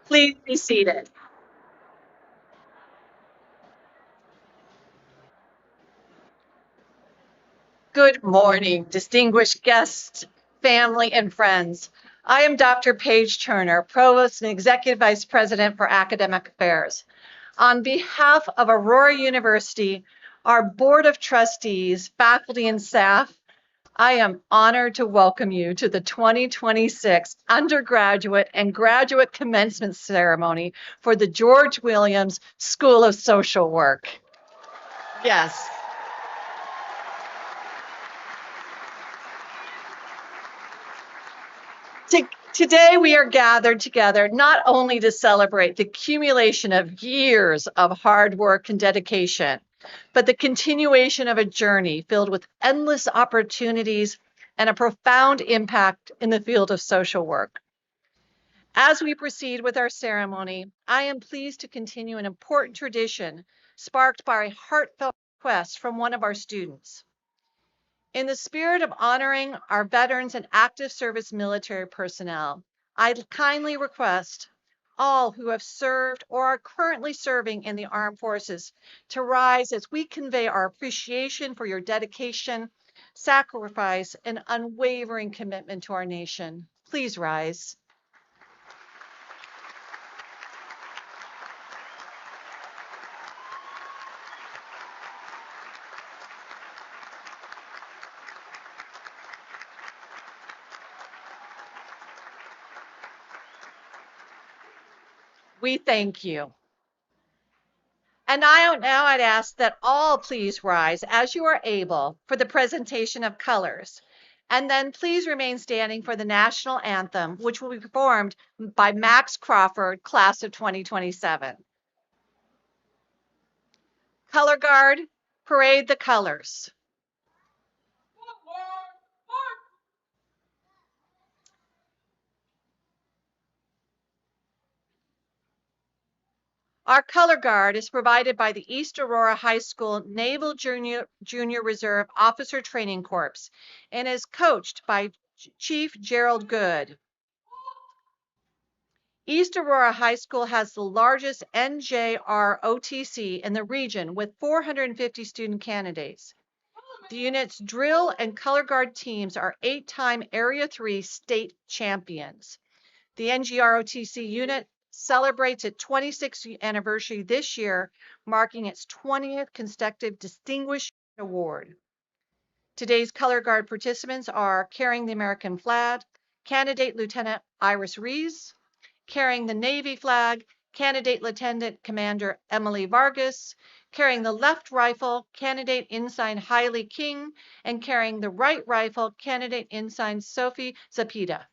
Please be seated. Good morning, distinguished guests, family, and friends. I am Dr. Paige Turner, Provost and Executive Vice President for Academic Affairs. On behalf of Aurora University, our Board of Trustees, faculty, and staff, I am honored to welcome you to the 2026 undergraduate and graduate commencement ceremony for the George Williams School of Social Work. Yes. Today, we are gathered together not only to celebrate the accumulation of years of hard work and dedication, but the continuation of a journey filled with endless opportunities and a profound impact in the field of social work. As we proceed with our ceremony, I am pleased to continue an important tradition sparked by a heartfelt request from one of our students. In the spirit of honoring our veterans and active service military personnel, I kindly request all who have served or are currently serving in the armed forces to rise as we convey our appreciation for your dedication, sacrifice, and unwavering commitment to our nation. Please rise. We thank you. And now I'd ask that all please rise as you are able for the presentation of colors. And then please remain standing for the national anthem, which will be performed by Max Crawford, class of 2027. Color Guard, parade the colors. Our color guard is provided by the East Aurora High School Naval Junior Reserve Officer Training Corps and is coached by Chief Gerald Good. East Aurora High School has the largest NJROTC in the region with 450 student candidates. The unit's drill and color guard teams are 8-time Area 3 state champions. The NJROTC unit celebrates its 26th anniversary this year, marking its 20th consecutive Distinguished Award. Today's color guard participants are carrying the American flag, Candidate Lieutenant Iris Rees, carrying the Navy flag, Candidate Lieutenant Commander Emily Vargas, carrying the left rifle, Candidate Ensign Hailey King, and carrying the right rifle, Candidate Ensign Sophie Zapita.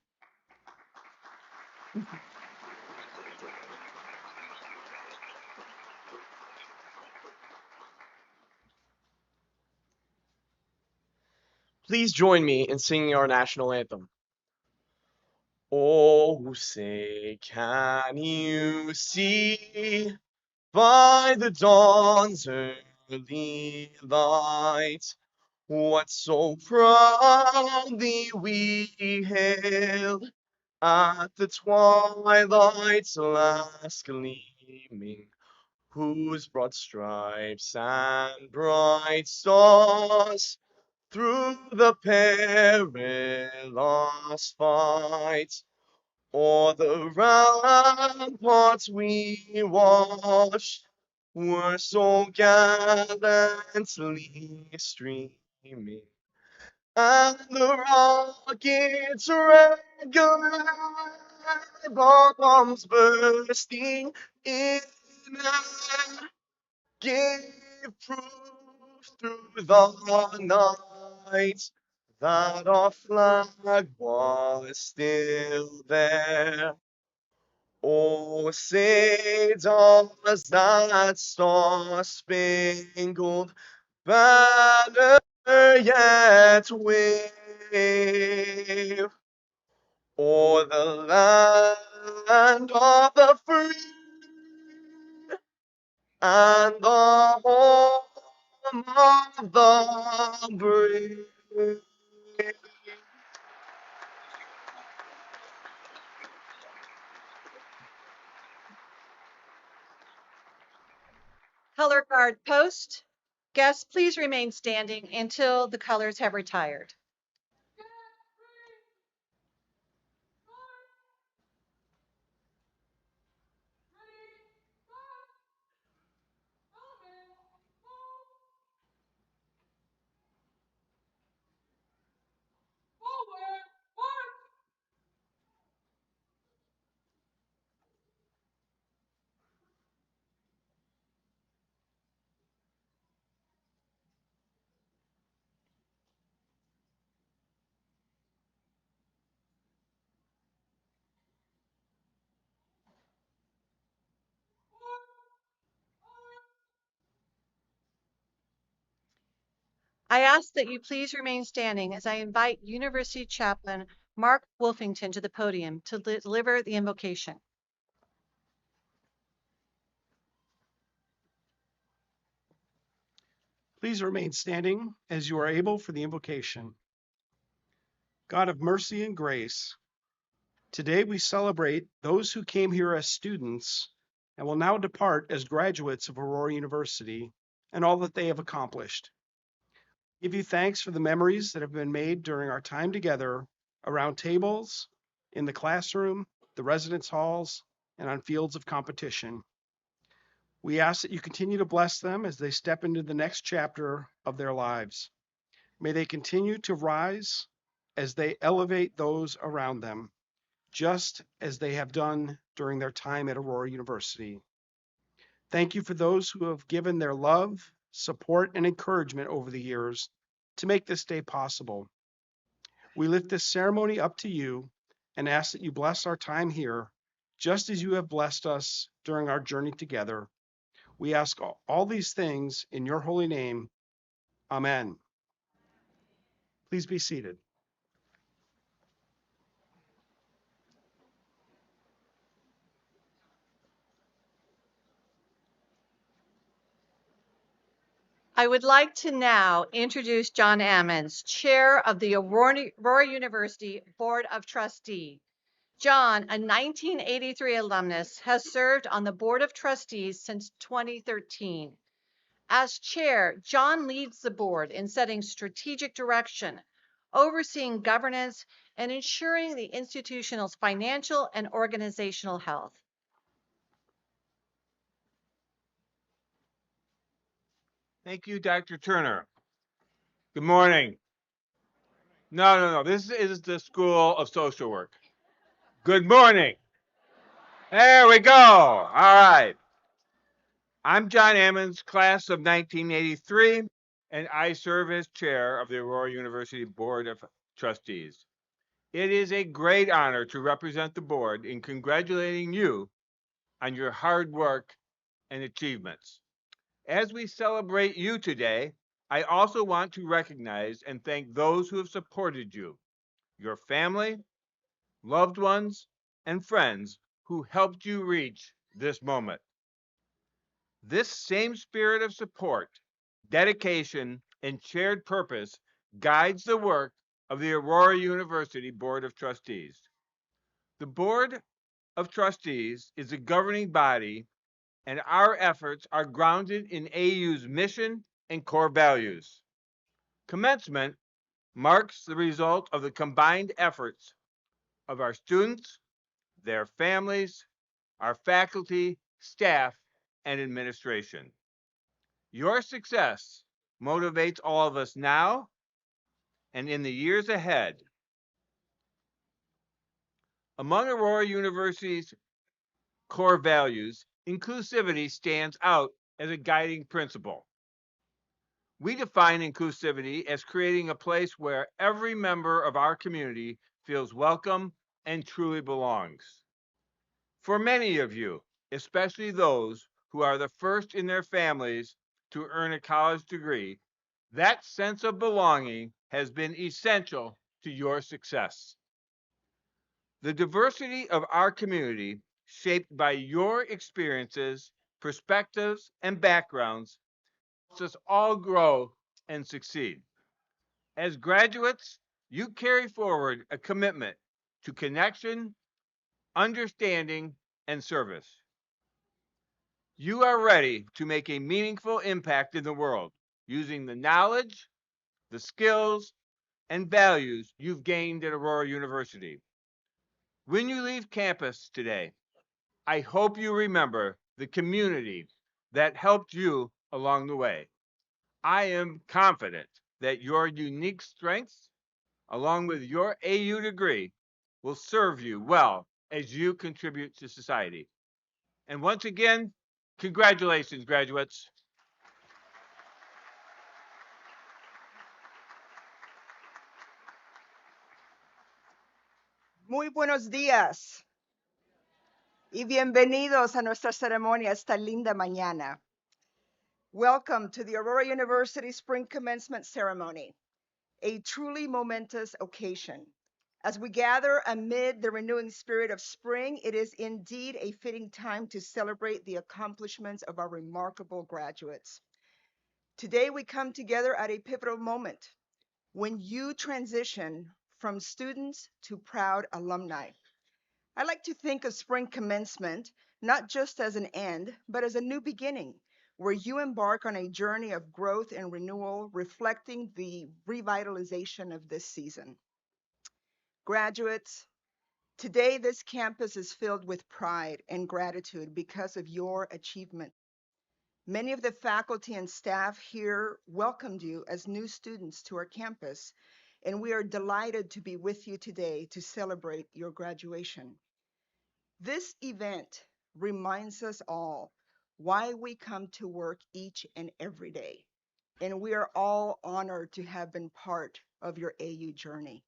Please join me in singing our national anthem. Oh, say, can you see by the dawn's early light what so proudly we hailed at the twilight's last gleaming, whose broad stripes and bright stars through the perilous fight o'er the ramparts we watched were so gallantly streaming, and the rockets' regular bombs bursting in air gave proof through the night that our flag was still there. Oh, say does that star-spangled banner yet wave o'er the land of the free and the home of the brave. Color guard post. Guests, please remain standing until the colors have retired. I ask that you please remain standing as I invite University Chaplain Mark Wolfington to the podium to deliver the invocation. Please remain standing as you are able for the invocation. God of mercy and grace, today we celebrate those who came here as students and will now depart as graduates of Aurora University and all that they have accomplished. Give you thanks for the memories that have been made during our time together around tables, in the classroom, the residence halls, and on fields of competition. We ask that you continue to bless them as they step into the next chapter of their lives. May they continue to rise as they elevate those around them, just as they have done during their time at Aurora University. Thank you for those who have given their love, support, and encouragement over the years to make this day possible. We lift this ceremony up to you and ask that you bless our time here, just as you have blessed us during our journey together. We ask all these things in your holy name. Amen. Please be seated. I would like to now introduce John Ammons, Chair of the Aurora University Board of Trustees. John, a 1983 alumnus, has served on the Board of Trustees since 2013. As chair, John leads the board in setting strategic direction, overseeing governance, and ensuring the institution's financial and organizational health. Thank you, Dr. Turner. Good morning. No. This is the School of Social Work. Good morning. There we go. All right. I'm John Ammons, class of 1983, and I serve as chair of the Aurora University Board of Trustees. It is a great honor to represent the board in congratulating you on your hard work and achievements. As we celebrate you today, I also want to recognize and thank those who have supported you, your family, loved ones, and friends who helped you reach this moment. This same spirit of support, dedication, and shared purpose guides the work of the Aurora University Board of Trustees. The Board of Trustees is a governing body, and our efforts are grounded in AU's mission and core values. Commencement marks the result of the combined efforts of our students, their families, our faculty, staff, and administration. Your success motivates all of us now and in the years ahead. Among Aurora University's core values, inclusivity stands out as a guiding principle. We define inclusivity as creating a place where every member of our community feels welcome and truly belongs. For many of you, especially those who are the first in their families to earn a college degree, that sense of belonging has been essential to your success. The diversity of our community, shaped by your experiences, perspectives, and backgrounds, helps us all grow and succeed. As graduates, you carry forward a commitment to connection, understanding, and service. You are ready to make a meaningful impact in the world using the knowledge, the skills, and values you've gained at Aurora University. When you leave campus today, I hope you remember the community that helped you along the way. I am confident that your unique strengths, along with your AU degree, will serve you well as you contribute to society. And once again, congratulations, graduates. Muy buenos días y bienvenidos a nuestra ceremonia esta linda mañana. Welcome to the Aurora University Spring Commencement Ceremony, a truly momentous occasion. As we gather amid the renewing spirit of spring, it is indeed a fitting time to celebrate the accomplishments of our remarkable graduates. Today, we come together at a pivotal moment when you transition from students to proud alumni. I like to think of spring commencement not just as an end, but as a new beginning, where you embark on a journey of growth and renewal, reflecting the revitalization of this season. Graduates, today this campus is filled with pride and gratitude because of your achievement. Many of the faculty and staff here welcomed you as new students to our campus, and we are delighted to be with you today to celebrate your graduation. This event reminds us all why we come to work each and every day, and we are all honored to have been part of your AU journey.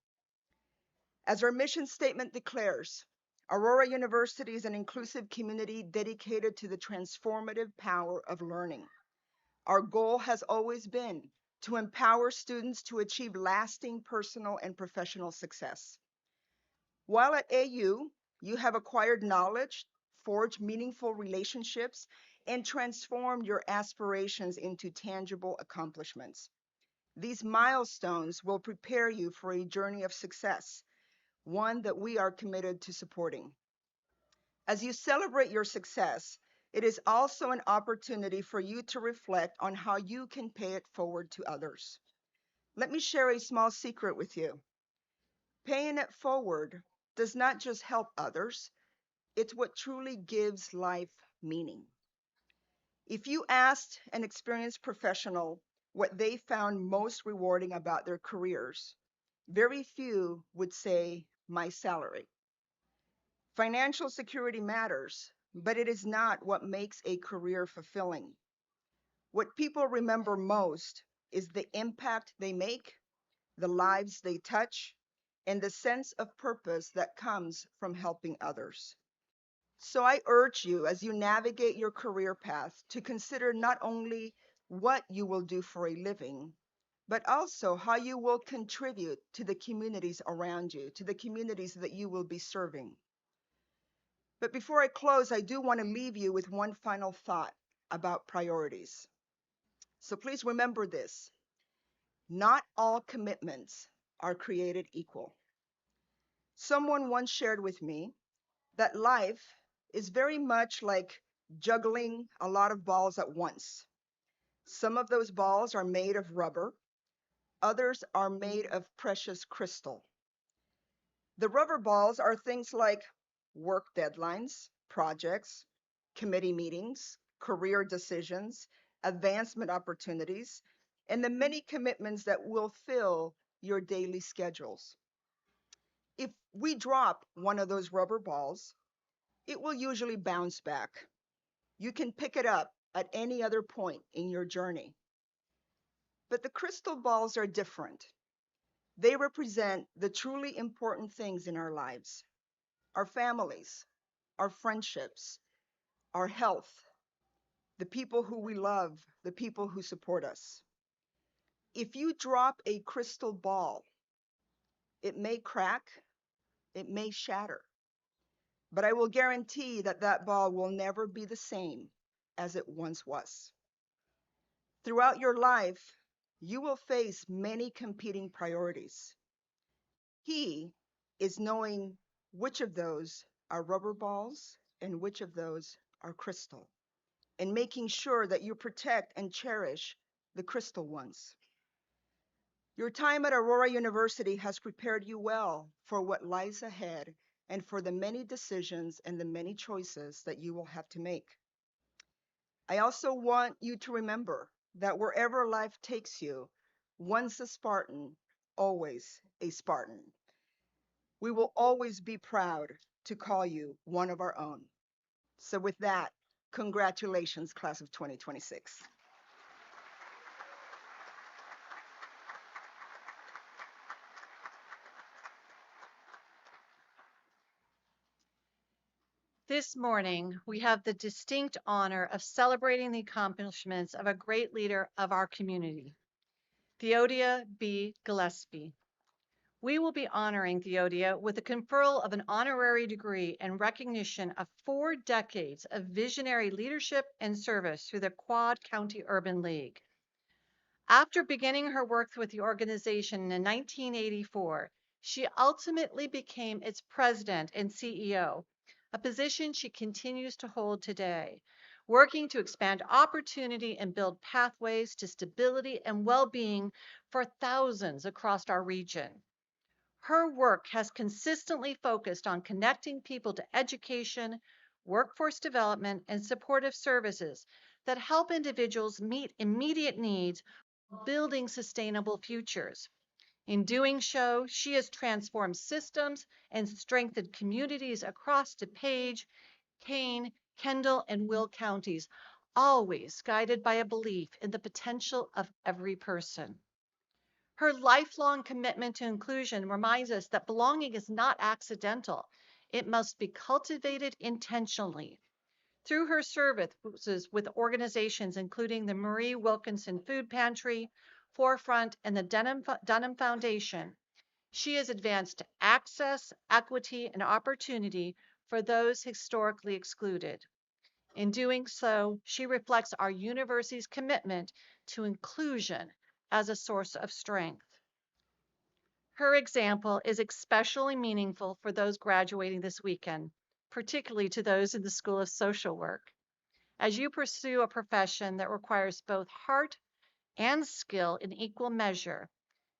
As our mission statement declares, Aurora University is an inclusive community dedicated to the transformative power of learning. Our goal has always been to empower students to achieve lasting personal and professional success. While at AU, you have acquired knowledge, forged meaningful relationships, and transformed your aspirations into tangible accomplishments. These milestones will prepare you for a journey of success, one that we are committed to supporting. As you celebrate your success, it is also an opportunity for you to reflect on how you can pay it forward to others. Let me share a small secret with you. Paying it forward does not just help others, it's what truly gives life meaning. If you asked an experienced professional what they found most rewarding about their careers, Very few would say my salary. Financial security matters, but it is not what makes a career fulfilling. What people remember most is the impact they make, the lives they touch, and the sense of purpose that comes from helping others. So I urge you, as you navigate your career path, to consider not only what you will do for a living, but also how you will contribute to the communities around you, to the communities that you will be serving. But before I close, I do want to leave you with one final thought about priorities. So please remember this: not all commitments are created equal. Someone once shared with me that life is very much like juggling a lot of balls at once. Some of those balls are made of rubber, others are made of precious crystal. The rubber balls are things like work deadlines, projects, committee meetings, career decisions, advancement opportunities, and the many commitments that will fill your daily schedules. If we drop one of those rubber balls, it will usually bounce back. You can pick it up at any other point in your journey. But the crystal balls are different. They represent the truly important things in our lives: our families, our friendships, our health, the people who we love, the people who support us. If you drop a crystal ball, it may crack, it may shatter, but I will guarantee that that ball will never be the same as it once was. Throughout your life, you will face many competing priorities. Key is knowing which of those are rubber balls and which of those are crystal, and making sure that you protect and cherish the crystal ones. Your time at Aurora University has prepared you well for what lies ahead and for the many decisions and the many choices that you will have to make. I also want you to remember that wherever life takes you, once a Spartan, always a Spartan. We will always be proud to call you one of our own. So with that, congratulations, class of 2026. This morning, we have the distinct honor of celebrating the accomplishments of a great leader of our community, Theodia B. Gillespie. We will be honoring Theodia with the conferral of an honorary degree in recognition of 4 decades of visionary leadership and service through the Quad County Urban League. After beginning her work with the organization in 1984, she ultimately became its president and CEO, a position she continues to hold today, working to expand opportunity and build pathways to stability and well-being for thousands across our region. Her work has consistently focused on connecting people to education, workforce development, and supportive services that help individuals meet immediate needs while building sustainable futures. In doing so, she has transformed systems and strengthened communities across DuPage, Kane, Kendall, and Will counties, always guided by a belief in the potential of every person. Her lifelong commitment to inclusion reminds us that belonging is not accidental. It must be cultivated intentionally. Through her services with organizations including the Marie Wilkinson Food Pantry, Forefront, and the Dunham Foundation, she has advanced access, equity, and opportunity for those historically excluded. In doing so, she reflects our university's commitment to inclusion as a source of strength. Her example is especially meaningful for those graduating this weekend, particularly to those in the School of Social Work. As you pursue a profession that requires both heart and skill in equal measure,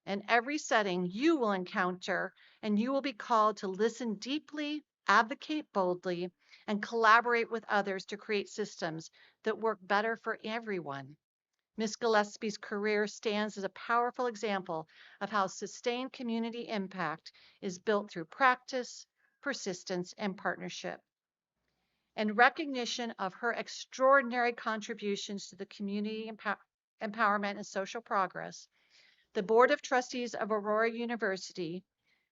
in every setting you will encounter and you will be called to listen deeply, advocate boldly, and collaborate with others to create systems that work better for everyone. Ms. Gillespie's career stands as a powerful example of how sustained community impact is built through practice, persistence, and partnership. In recognition of her extraordinary contributions to the community empowerment and social progress, the Board of Trustees of Aurora University,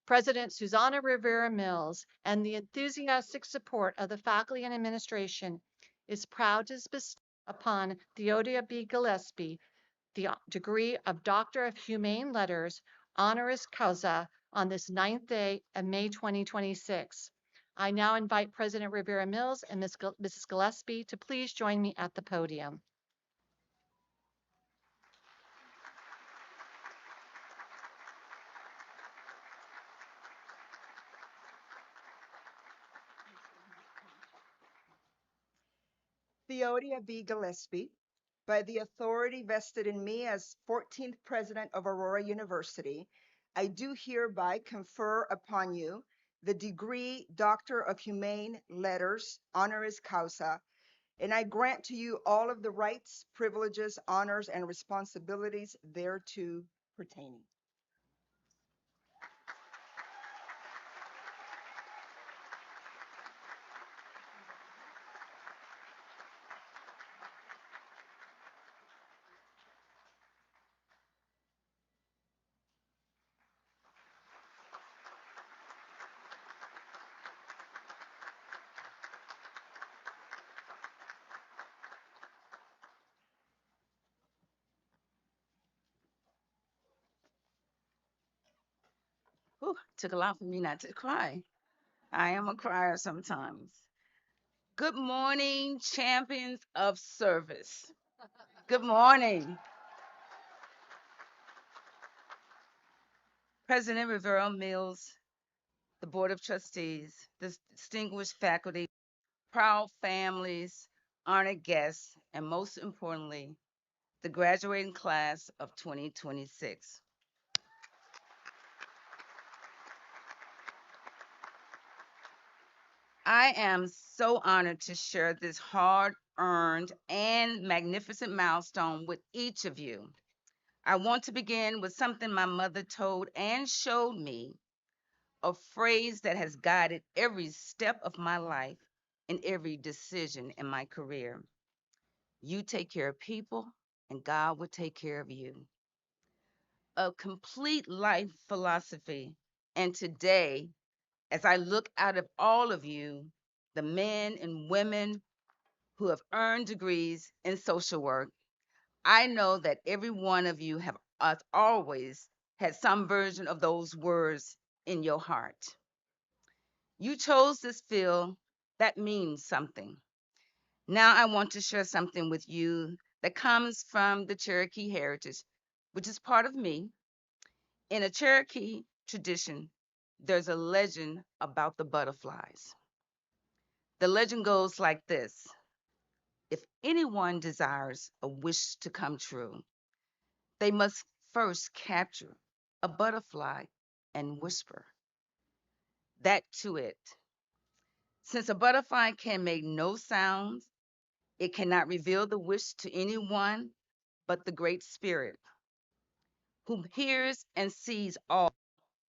President Susanna Rivera Mills, and the enthusiastic support of the faculty and administration is proud to bestow upon Theodia B. Gillespie the degree of Doctor of Humane Letters, honoris causa, on this 9th day of May 2026. I now invite President Rivera Mills and Mrs. Gillespie to please join me at the podium. Theodia B. Gillespie, by the authority vested in me as 14th President of Aurora University, I do hereby confer upon you the degree Doctor of Humane Letters, honoris causa, and I grant to you all of the rights, privileges, honors, and responsibilities thereto pertaining. Whew, took a lot for me not to cry. I am a crier sometimes. Good morning, champions of service. Good morning. President Rivera Mills, the Board of Trustees, the distinguished faculty, proud families, honored guests, and most importantly, the graduating class of 2026. I am so honored to share this hard-earned and magnificent milestone with each of you. I want to begin with something my mother told and showed me, a phrase that has guided every step of my life and every decision in my career. You take care of people, and God will take care of you. A complete life philosophy. And today, as I look out of all of you, the men and women who have earned degrees in social work, I know that every one of you have always had some version of those words in your heart. You chose this field, that means something. Now I want to share something with you that comes from the Cherokee heritage, which is part of me. In a Cherokee tradition, there's a legend about the butterflies. The legend goes like this: if anyone desires a wish to come true, they must first capture a butterfly and whisper that to it. Since a butterfly can make no sounds, it cannot reveal the wish to anyone but the Great Spirit, who hears and sees all.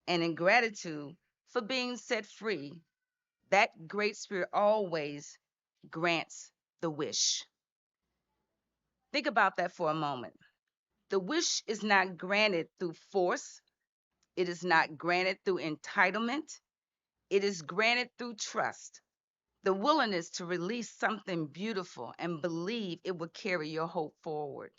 And in gratitude for being set free, that Great Spirit always grants the wish. Think about that for a moment. The wish is not granted through force, it is not granted through entitlement, it is granted through trust. The willingness to release something beautiful and believe it will carry your hope forward.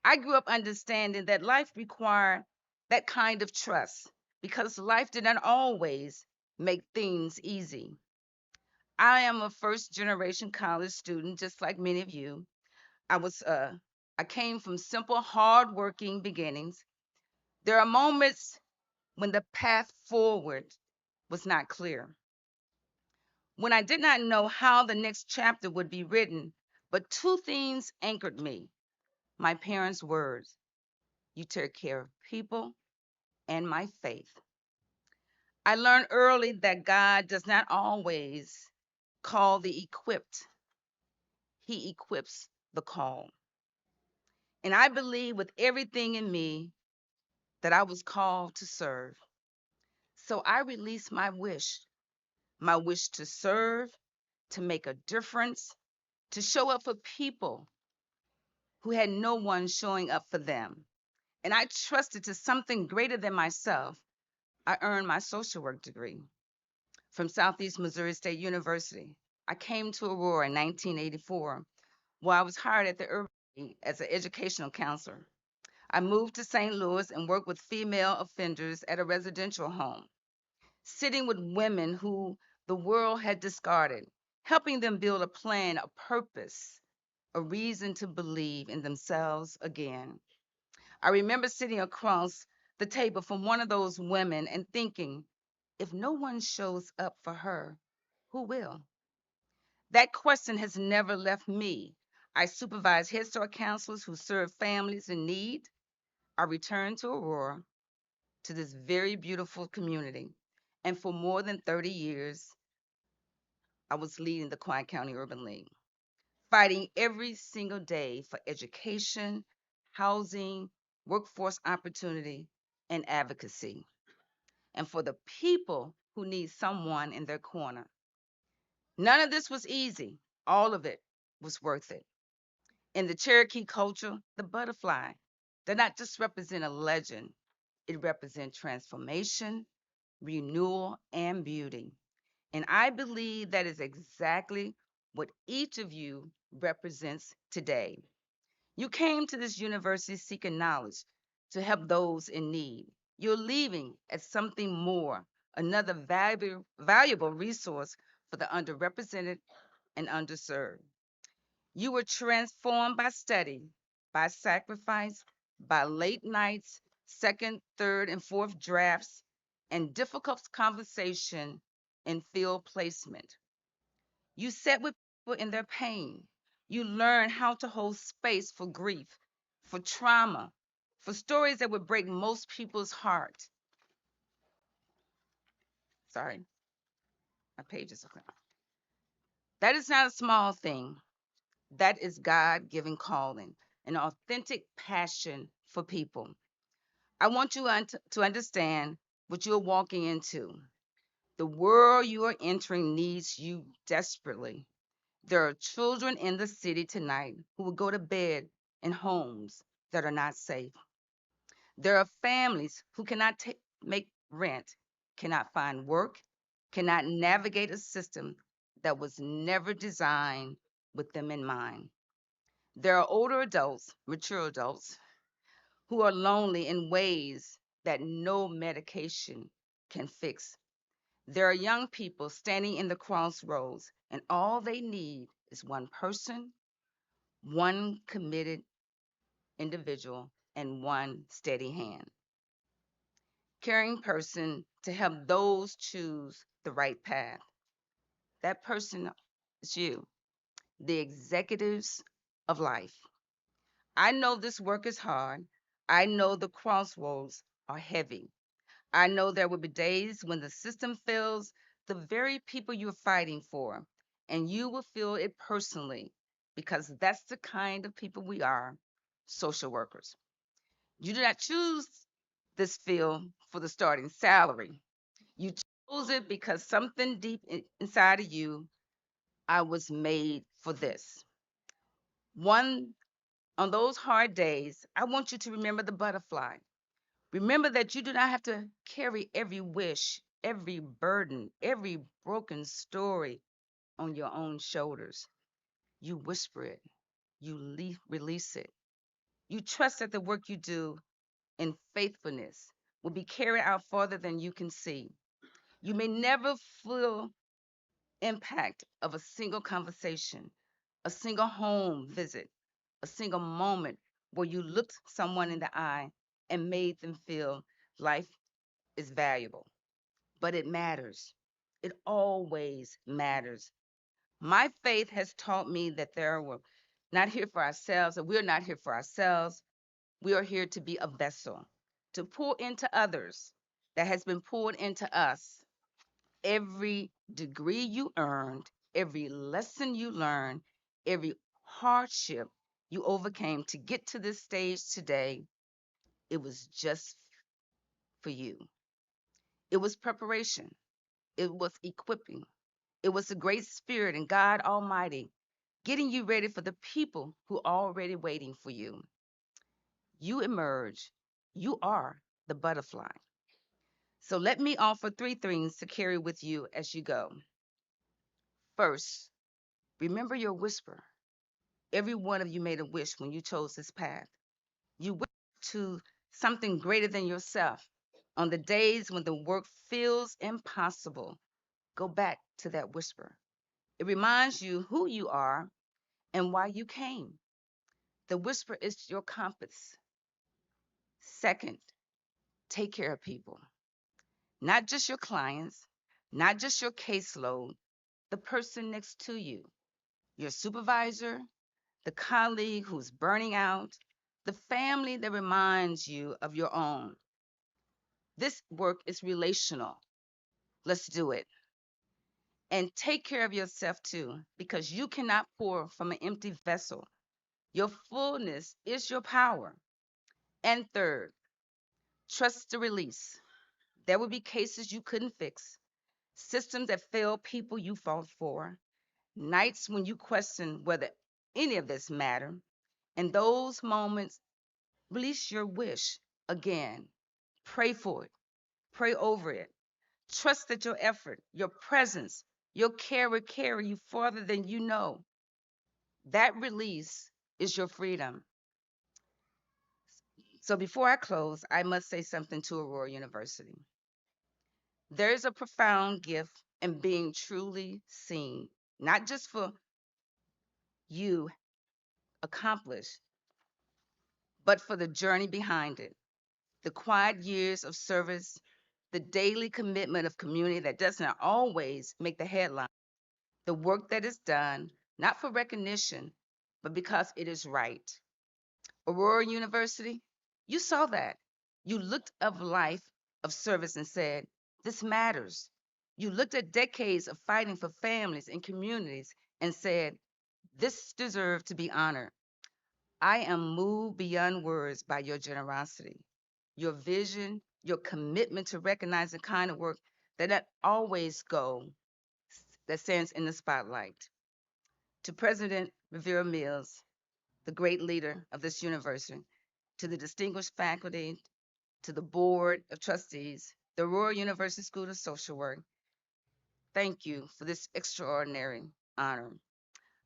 I grew up understanding that life required that kind of trust because life did not always make things easy. I am a first generation college student, just like many of you. I came from simple, hardworking beginnings. There are moments when the path forward was not clear, when I did not know how the next chapter would be written, but two things anchored me: my parents' words, you take care of people, and my faith. I learned early that God does not always call the equipped, He equips the call. And I believe with everything in me that I was called to serve. So I released my wish to serve, to make a difference, to show up for people who had no one showing up for them. And I trusted to something greater than myself. I earned my social work degree from Southeast Missouri State University. I came to Aurora in 1984, where I was hired at the Urban as an educational counselor. I moved to St. Louis and worked with female offenders at a residential home, sitting with women who the world had discarded, helping them build a plan, a purpose, a reason to believe in themselves again. I remember sitting across the table from one of those women and thinking, if no one shows up for her, who will? That question has never left me. I supervise Head Start counselors who serve families in need. I returned to Aurora, to this very beautiful community. And for more than 30 years, I was leading the Quiet County Urban League, fighting every single day for education, housing, workforce opportunity, and advocacy, and for the people who need someone in their corner. None of this was easy. All of it was worth it. In the Cherokee culture, the butterfly does not just represent a legend, it represents transformation, renewal, and beauty. And I believe that is exactly what each of you represents today. You came to this university seeking knowledge to help those in need. You're leaving as something more, another valuable resource for the underrepresented and underserved. You were transformed by study, by sacrifice, by late nights, second, third, and fourth drafts, and difficult conversation and field placement. You sat with people in their pain. You learned how to hold space for grief, for trauma, for stories that would break most people's heart. Sorry, my pages are clear. That is not a small thing. That is God given calling, an authentic passion for people. I want you to understand what you're walking into. The world you are entering needs you desperately. There are children in the city tonight who will go to bed in homes that are not safe. There are families who cannot make rent, cannot find work, cannot navigate a system that was never designed with them in mind. There are older adults, mature adults, who are lonely in ways that no medication can fix. There are young people standing in the crossroads, and all they need is one person, one committed individual, and one steady hand. Caring person to help those choose the right path. That person is you, the executives of life. I know this work is hard. I know the crossroads are heavy. I know there will be days when the system fails the very people you're fighting for, and you will feel it personally because that's the kind of people we are, social workers. You did not choose this field for the starting salary. You chose it because something deep inside of you, I was made for this. One on those hard days, I want you to remember the butterfly. Remember that you do not have to carry every wish, every burden, every broken story on your own shoulders. You whisper it, you release it. You trust that the work you do in faithfulness will be carried out farther than you can see. You may never feel impact of a single conversation, a single home visit, a single moment where you looked someone in the eye and made them feel life is valuable. But it matters. It always matters. My faith has taught me that there we're not here for ourselves, and we're not here for ourselves. We are here to be a vessel, to pour into others that has been poured into us. Every degree you earned, every lesson you learned, every hardship you overcame to get to this stage today, it was just for you. It was preparation, it was equipping, it was the great spirit and God Almighty getting you ready for the people who are already waiting for you. You emerge, you are the butterfly. So let me offer three things to carry with you as you go. First, remember your whisper. Every one of you made a wish when you chose this path. You went to something greater than yourself. On the days when the work feels impossible, go back to that whisper. It reminds you who you are and why you came. The whisper is your compass. Second, take care of people, not just your clients, not just your caseload, the person next to you, your supervisor, the colleague who's burning out, the family that reminds you of your own. This work is relational. Let's do it. And take care of yourself too, because you cannot pour from an empty vessel. Your fullness is your power. And third, trust the release. There will be cases you couldn't fix, systems that fail people you fought for, nights when you question whether any of this mattered. In those moments, release your wish again. Pray for it. Pray over it. Trust that your effort, your presence, your care will carry you farther than you know. That release is your freedom. So before I close, I must say something to Aurora University. There is a profound gift in being truly seen, not just for you accomplished, but for the journey behind it. The quiet years of service, the daily commitment of community that doesn't always make the headline, the work that is done, not for recognition, but because it is right. Aurora University, you saw that. You looked of life of service and said, this matters. You looked at decades of fighting for families and communities and said, this deserves to be honored. I am moved beyond words by your generosity, your vision, your commitment to recognize the kind of work that not always go that stands in the spotlight. To President Rivera Mills, the great leader of this university, to the distinguished faculty, to the board of trustees, the Aurora University School of Social Work, thank you for this extraordinary honor.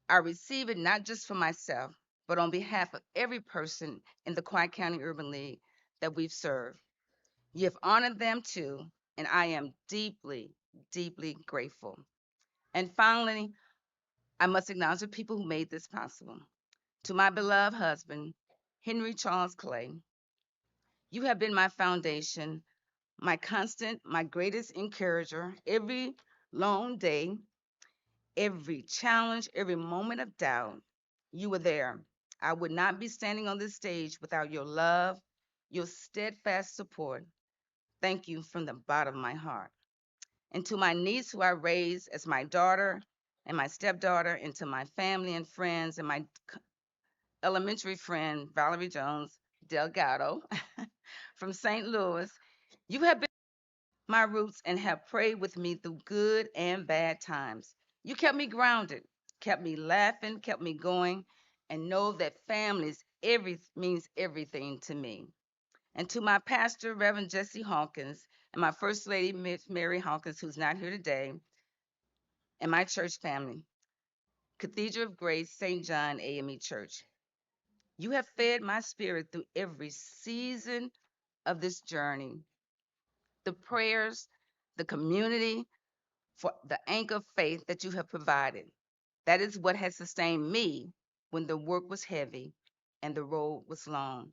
I receive it not just for myself, but on behalf of every person in the Quiet County Urban League that we've served. You have honored them too, and I am deeply, deeply grateful. And finally, I must acknowledge the people who made this possible. To my beloved husband, Henry Charles Clay, you have been my foundation, my constant, my greatest encourager every long day, every challenge, every moment of doubt. You were there. I would not be standing on this stage without your love, your steadfast support. Thank you from the bottom of my heart. And to my niece, who I raised as my daughter and my stepdaughter, and to my family and friends, and my elementary friend, Valerie Jones Delgado from St. Louis, you have been my roots and have prayed with me through good and bad times. You kept me grounded, kept me laughing, kept me going, and know that families means everything to me. And to my pastor, Reverend Jesse Hawkins, and my first lady, Miss Mary Hawkins, who's not here today, and my church family, Cathedral of Grace, St. John AME Church. You have fed my spirit through every season of this journey. The prayers, the community, for the anchor of faith that you have provided. That is what has sustained me when the work was heavy and the road was long.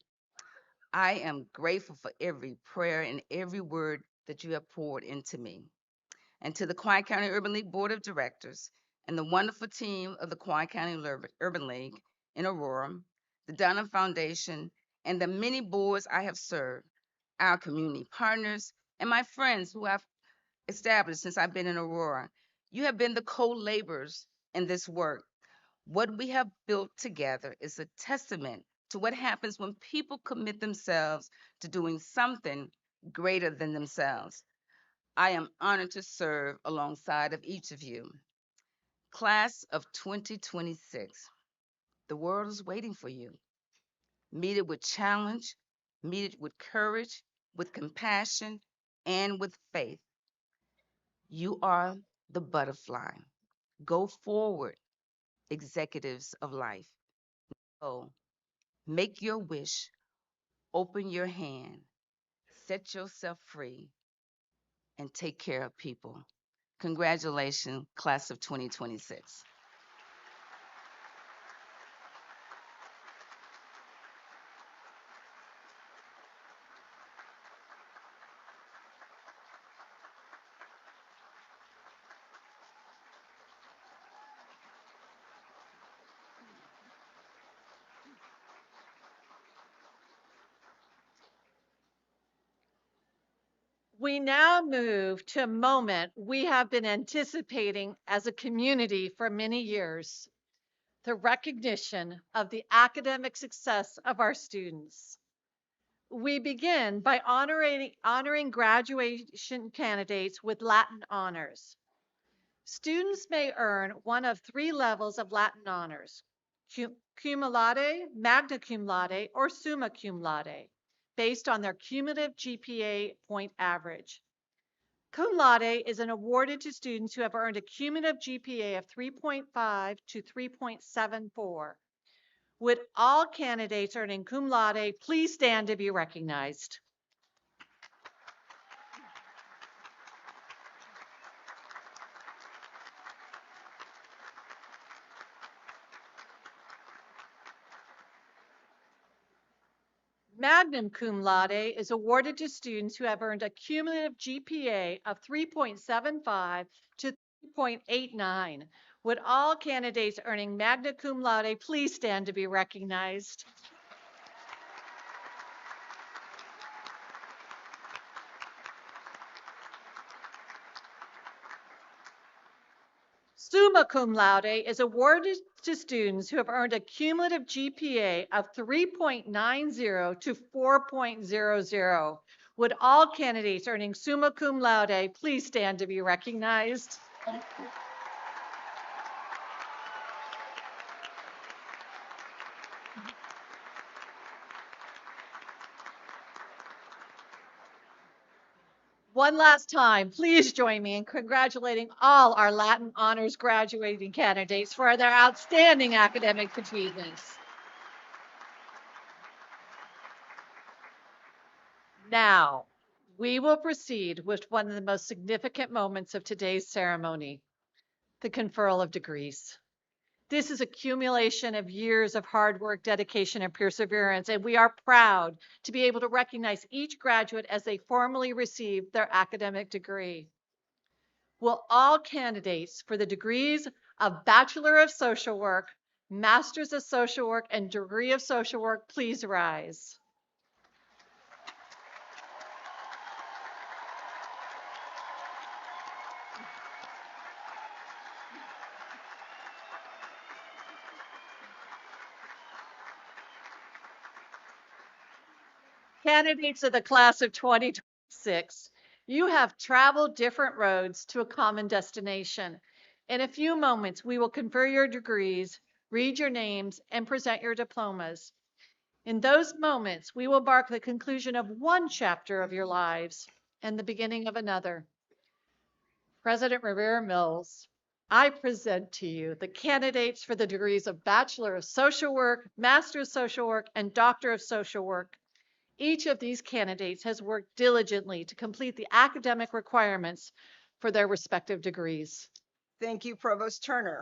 I am grateful for every prayer and every word that you have poured into me. And to the Quiet County Urban League Board of Directors and the wonderful team of the Quiet County Urban League in Aurora, the Dunham Foundation, and the many boards I have served, our community partners, and my friends who I've established since I've been in Aurora. You have been the co laborers in this work. What we have built together is a testament to what happens when people commit themselves to doing something greater than themselves. I am honored to serve alongside of each of you. Class of 2026, the world is waiting for you. Meet it with challenge, meet it with courage, with compassion, and with faith. You are the butterfly. Go forward, executives of life. Go, make your wish, open your hand, set yourself free, and take care of people. Congratulations, class of 2026. We now move to a moment we have been anticipating as a community for many years, the recognition of the academic success of our students. We begin by honoring graduation candidates with Latin honors. Students may earn one of three levels of Latin honors: cum laude, magna cum laude, or summa cum laude, based on their cumulative GPA point average. Cum laude is awarded to students who have earned a cumulative GPA of 3.5 to 3.74. Would all candidates earning cum laude please stand to be recognized? Magna cum laude is awarded to students who have earned a cumulative GPA of 3.75 to 3.89. Would all candidates earning magna cum laude please stand to be recognized? Summa cum laude is awarded to students who have earned a cumulative GPA of 3.90 to 4.00. Would all candidates earning summa cum laude please stand to be recognized? One last time, please join me in congratulating all our Latin honors graduating candidates for their outstanding academic achievements. Now, we will proceed with one of the most significant moments of today's ceremony, the conferral of degrees. This is accumulation of years of hard work, dedication, and perseverance, and we are proud to be able to recognize each graduate as they formally receive their academic degree. Will all candidates for the degrees of Bachelor of Social Work, Masters of Social Work, and Degree of Social Work please rise? Candidates of the class of 2026, you have traveled different roads to a common destination. In a few moments, we will confer your degrees, read your names, and present your diplomas. In those moments, we will mark the conclusion of one chapter of your lives and the beginning of another. President Rivera Mills, I present to you the candidates for the degrees of Bachelor of Social Work, Master of Social Work, and Doctor of Social Work. Each of these candidates has worked diligently to complete the academic requirements for their respective degrees. Thank you, Provost Turner.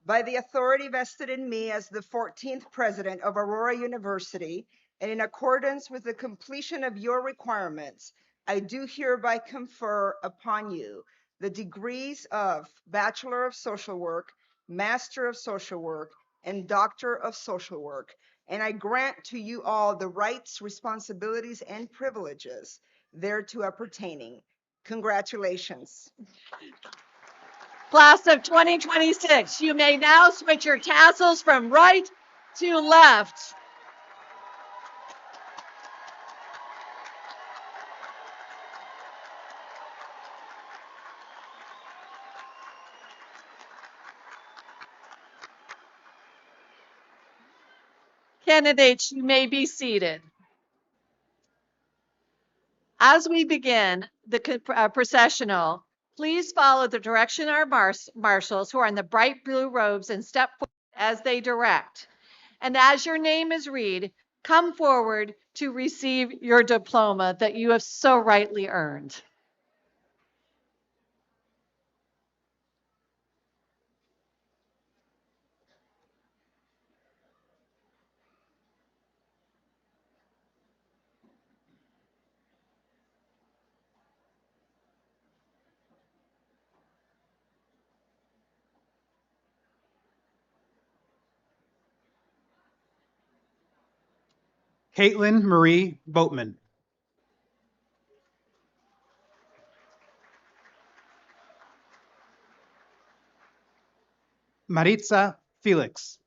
By the authority vested in me as the 14th president of Aurora University, and in accordance with the completion of your requirements, I do hereby confer upon you the degrees of Bachelor of Social Work, Master of Social Work, and Doctor of Social Work, and I grant to you all the rights, responsibilities, and privileges thereto appertaining. Congratulations. Class of 2026, you may now switch your tassels from right to left. Candidates, you may be seated. As we begin the processional, please follow the direction of our marshals who are in the bright blue robes and step forward as they direct. And as your name is read, come forward to receive your diploma that you have so rightly earned. Caitlin Marie Boatman. Maritza Felix.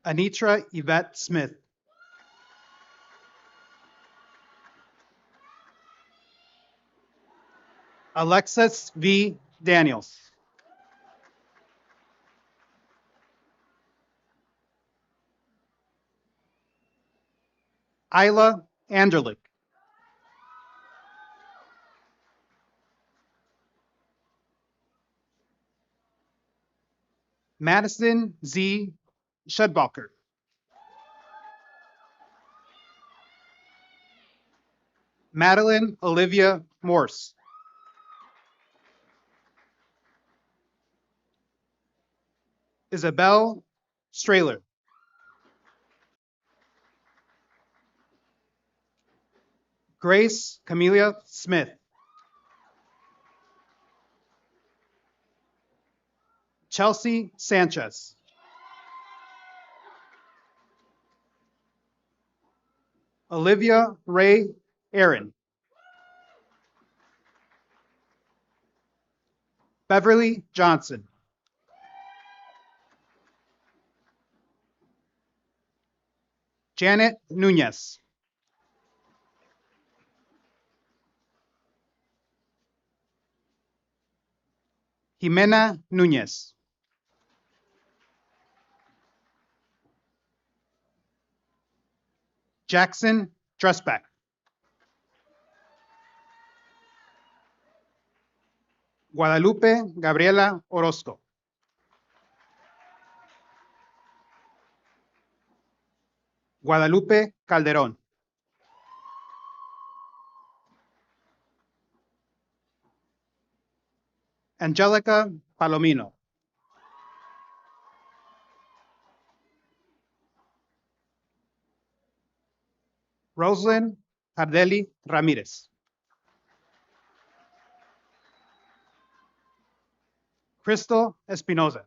Anitra Yvette Smith. Alexis V. Daniels. Isla Anderlich. Madison Z. Schudbacher. Madeline Olivia Morse. Isabel Strahler. Grace Camelia Smith. Chelsea Sanchez. Olivia Ray Aaron. Beverly Johnson. Janet Nunez. Jimena Nunez. Jackson Dressback. Guadalupe Gabriela Orozco. Guadalupe Calderón. Angelica Palomino. Roslyn Ardeli Ramirez. Crystal Espinoza.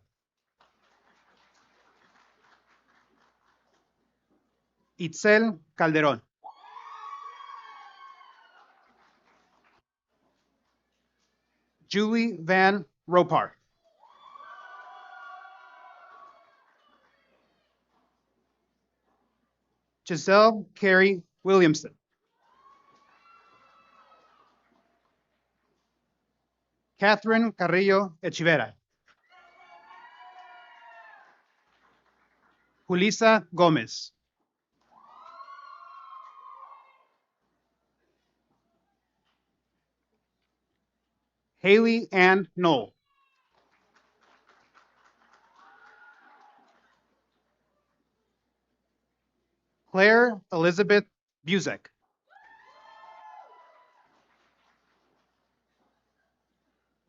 Itzel Calderón. Julie Van Ropar. Giselle Carey Williamson. Catherine Carrillo Echivera. Julissa Gomez. Haley Ann Knoll. Claire Elizabeth Buzek.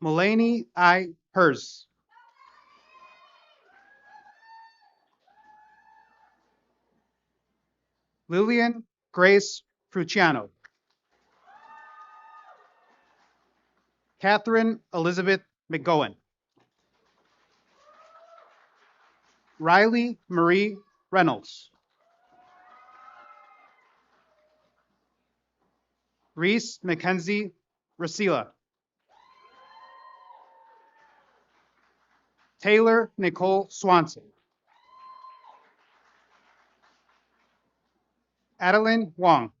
Mulaney I. Hers. Lillian Grace Fruciano. Catherine Elizabeth McGowan. Riley Marie Reynolds. Reese Mackenzie Rasila. Taylor Nicole Swanson. Adeline Wong.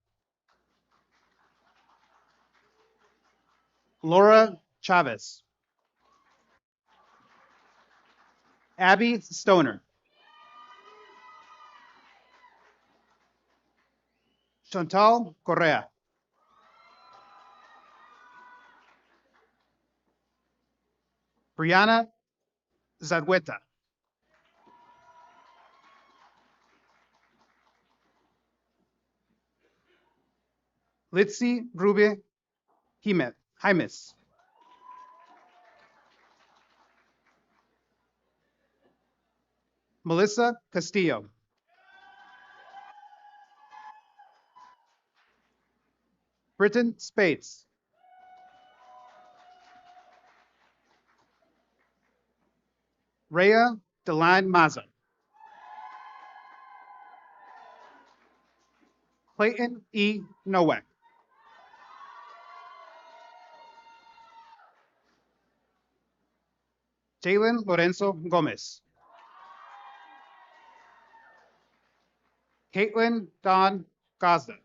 Laura Chavez. Abby Stoner. Chantal Correa. Brianna Zadweta. Litzy Rube Jimes. Melissa Castillo. Britton Spades. Rhea Deline Maza. Clayton E. Nowak. Jalen Lorenzo Gomez. Caitlin Don Gazda.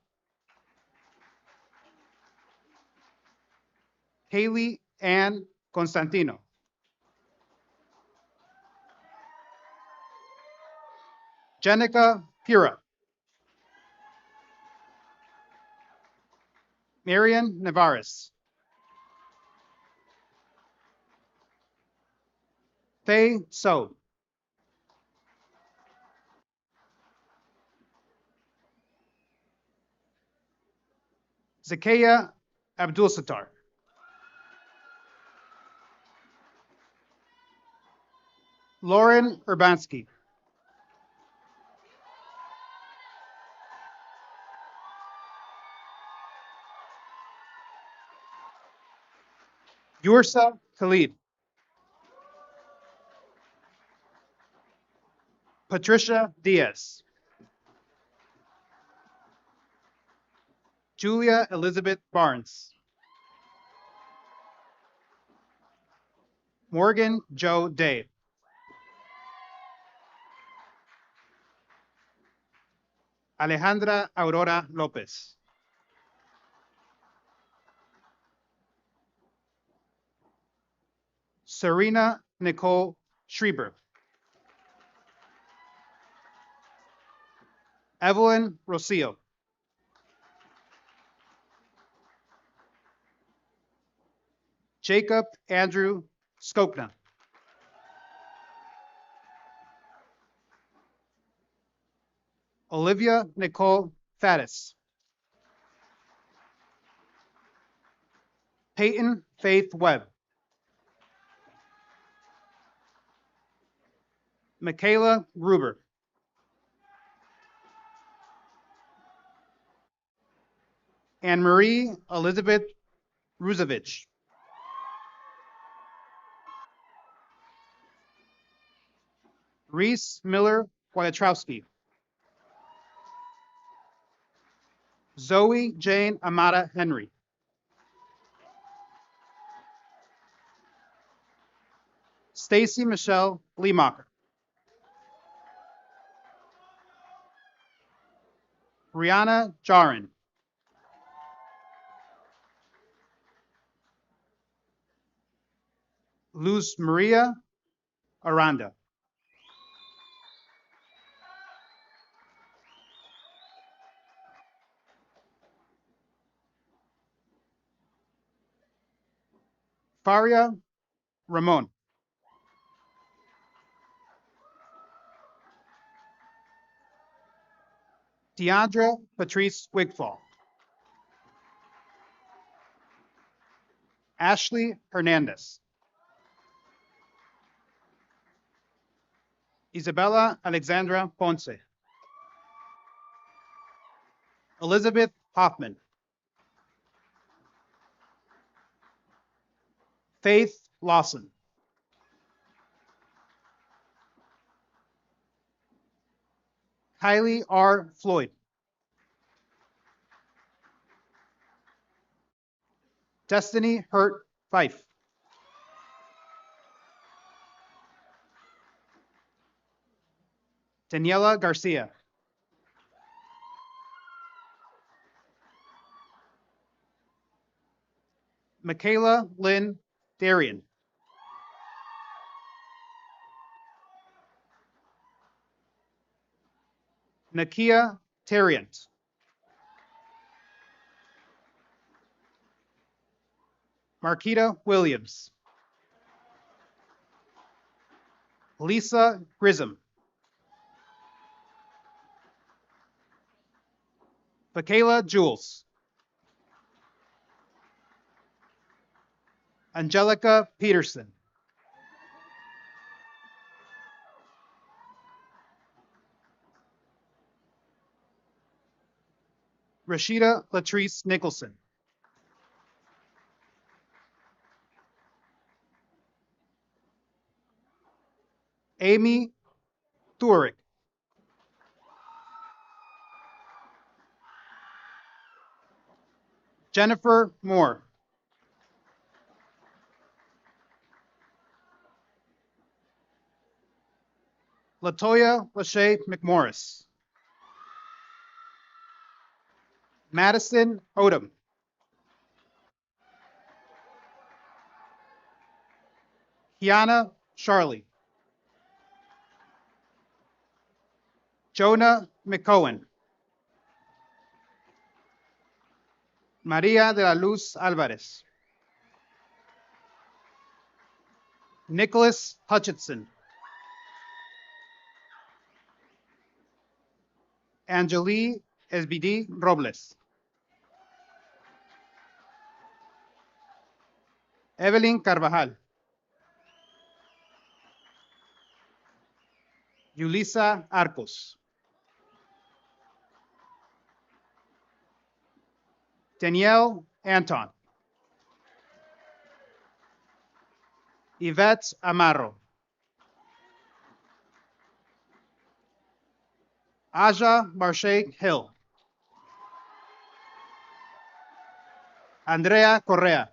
Haley Ann Constantino. Jenica Pura. Marian Navarez. Faye So. Zakiya Abdul-Sattar. Lauren Urbanski. Yursa Khalid. Patricia Diaz. Julia Elizabeth Barnes. Morgan Joe Day. Alejandra Aurora Lopez. Serena Nicole Schreiber. Evelyn Rocio. Jacob Andrew Skopna. Olivia Nicole Faddis. Peyton Faith Webb. Michaela Gruber. Anne Marie Elizabeth Ruzevich. Reese Miller Wojciechowski. Zoe Jane Amata Henry. Stacy Michelle Leemacher. Rihanna Jarin. Luz Maria Aranda. Faria Ramon. Deandra Patrice Wigfall. Ashley Hernandez. Isabella Alexandra Ponce. Elizabeth Hoffman. Faith Lawson. Kylie R. Floyd. Destiny Hurt Fife. Daniela Garcia. Michaela Lynn Darian. Nakia Terriant. Marquita Williams. Lisa Grissom. Michaela Jules. Angelica Peterson. Rashida Latrice Nicholson. Amy Thurick. Jennifer Moore. Latoya Lachey McMorris. Madison Odom. Kiana Charlie. Jonah McCohen. Maria de la Luz Alvarez. Nicholas Hutchinson. Angeli SBD Robles. Evelyn Carvajal. Yulisa Arcos. Danielle Anton. Yvette Amaro. Aja Marche Hill. Andrea Correa.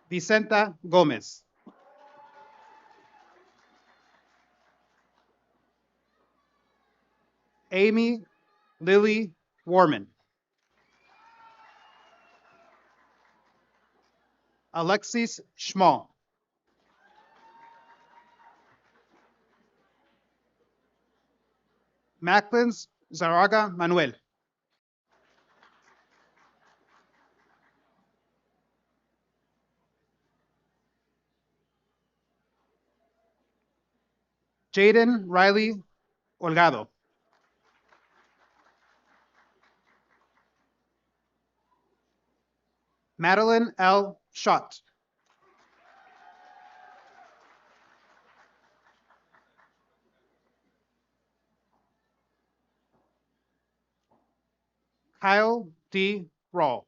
Vicenta Gomez. Amy Lily Warman. Alexis Schmall. Macklins Zaraga Manuel. Jaden Riley Olgado. Madeline L. Schott. Kyle D. Rawl.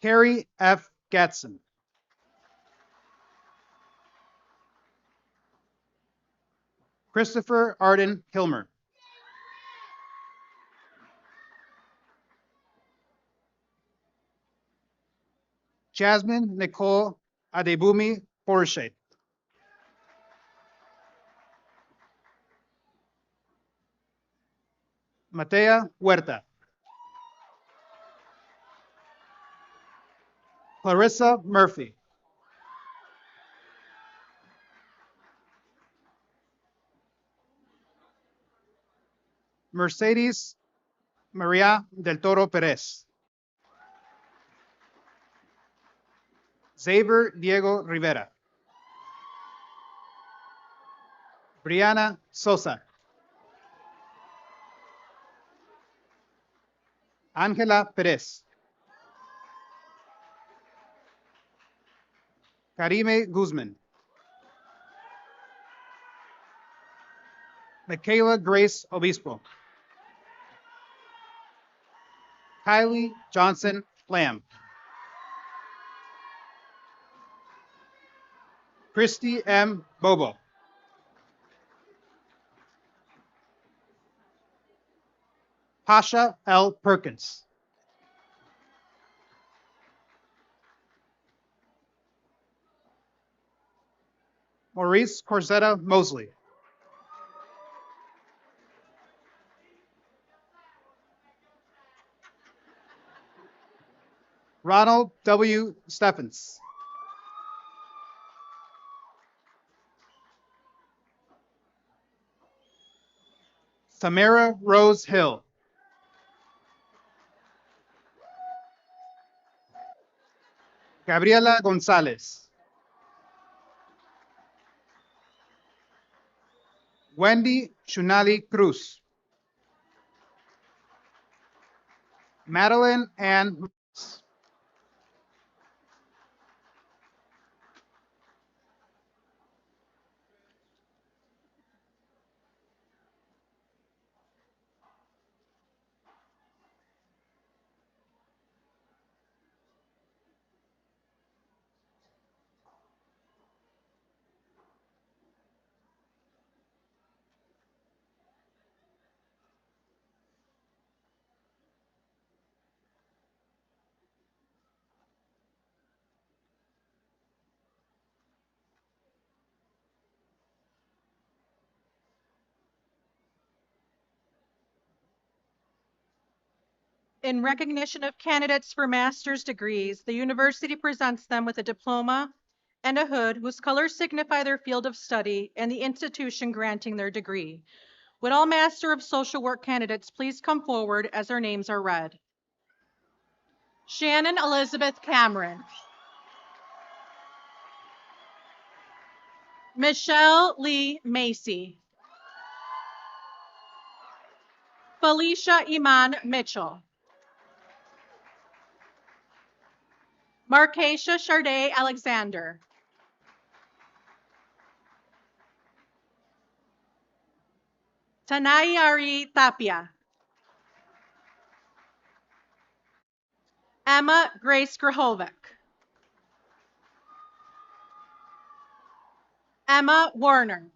Carrie F. Gatson. Christopher Arden Hilmer. Jasmine Nicole Adebumi Porsche. Matea Huerta. Clarissa Murphy. Mercedes Maria del Toro Perez. Xavier Diego Rivera. Brianna Sosa. Ángela Pérez. Karime Guzman. Michaela Grace Obispo. Kylie Johnson Lamb. Christy M. Bobo. Pasha L. Perkins. Maurice Corzetta Mosley. Ronald W. Steffens. Samara Rose Hill. Gabriela Gonzalez. Wendy Shunali Cruz. Madeline Ann Marks. In recognition of candidates for master's degrees, the university presents them with a diploma and a hood whose colors signify their field of study and the institution granting their degree. Would all Master of Social Work candidates please come forward as their names are read? Shannon Elizabeth Cameron. Michelle Lee Macy. Felicia Iman Mitchell. Markeisha Charday Alexander. Tanayari Tapia. Emma Grace Grahovic. Emma Warner.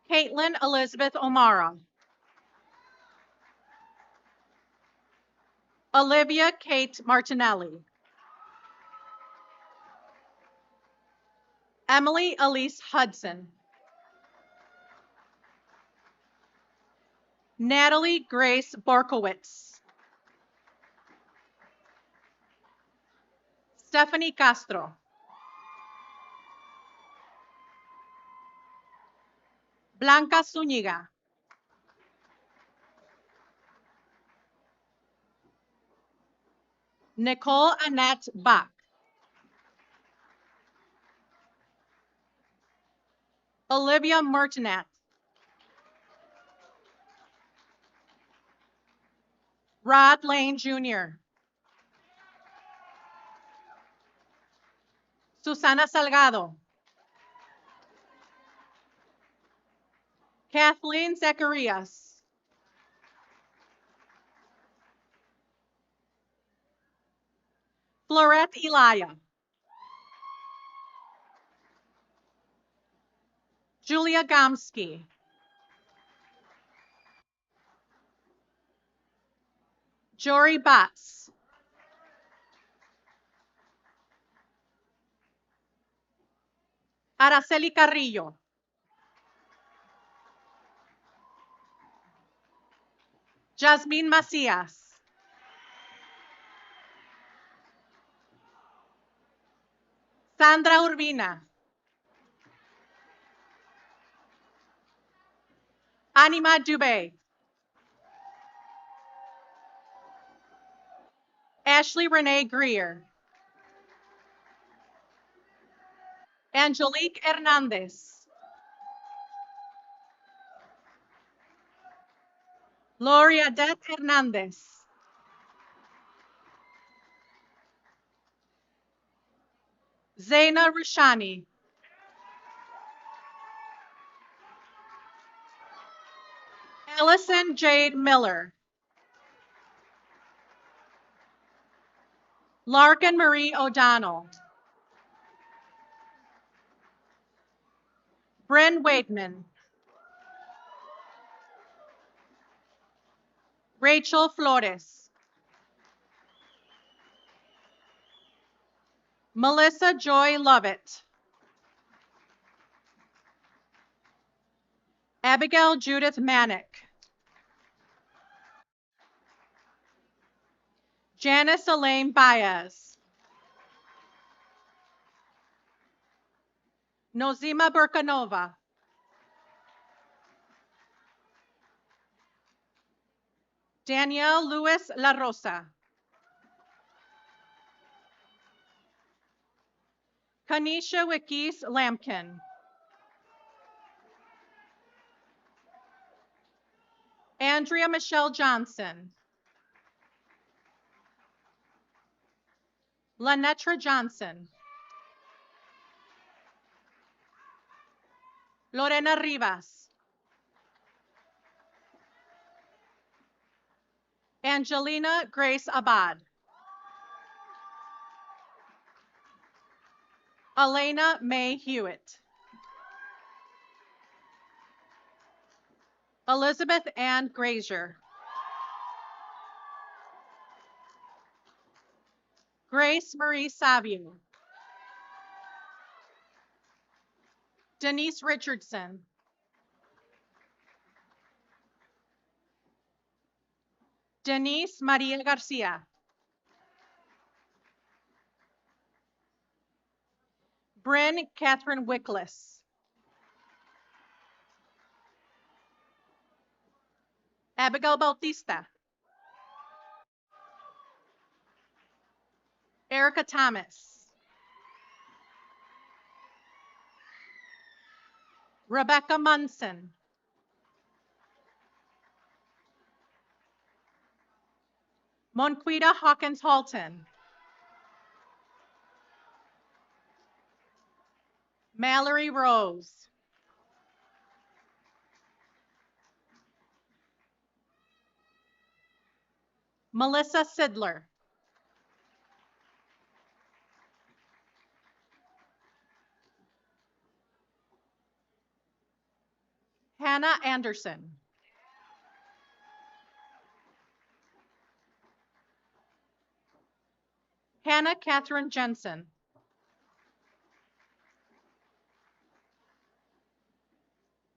Caitlin Elizabeth O'Mara. Olivia Kate Martinelli. Emily Elise Hudson. Natalie Grace Borkowitz. Stephanie Castro. Blanca Zúñiga. Nicole Annette Bach. Olivia Martinet. Rod Lane Jr. Susana Salgado. Kathleen Zacharias. Florette Elia. Julia Gomsky. Jory Batts. Araceli Carrillo. Jasmine Macias. Sandra Urbina. Anima Dubé. Ashley Renee Greer. Angelique Hernandez. Loriadet Hernandez. Zaina Rishani. Allison Jade Miller. Larkin Marie O'Donnell. Bryn Waitman. Rachel Flores. Melissa Joy Lovett. Abigail Judith Manick. Janice Elaine Baez. Nozima Burkanova. Danielle Luis La Rosa. Kanisha Wikis Lampkin. Andrea Michelle Johnson. Lanetra Johnson. Lorena Rivas. Angelina Grace Abad. Elena May Hewitt. Elizabeth Ann Grazier. Grace Marie Savio. Denise Richardson. Denise Maria Garcia. Bryn Catherine Wickless. Abigail Bautista. Erica Thomas. Rebecca Munson. Monquita Hawkins Halton. Mallory Rose. Melissa Sidler. Hannah Anderson. Hannah Catherine Jensen.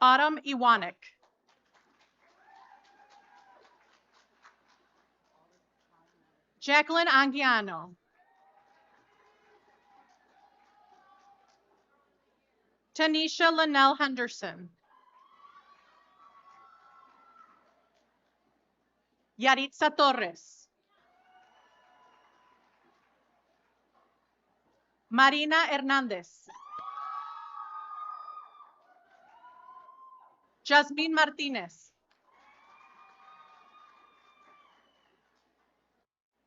Autumn Iwanek. Jacqueline Anguiano. Tanisha Linnell Henderson. Yaritza Torres. Marina Hernandez. Jasmine Martinez.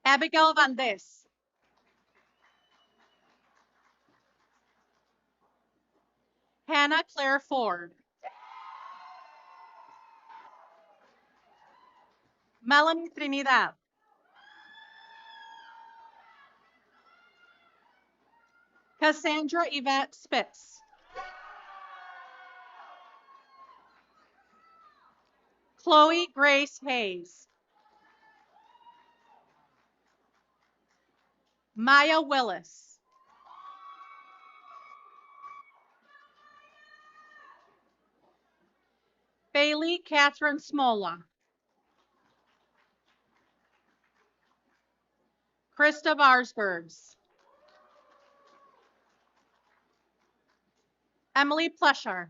Abigail Vandes. Hannah Claire Ford. Melanie Trinidad. Cassandra Yvette Spitz. Chloe Grace Hayes. Maya Willis. Bailey Catherine Smola. Krista Varsbergs. Emily Plesher.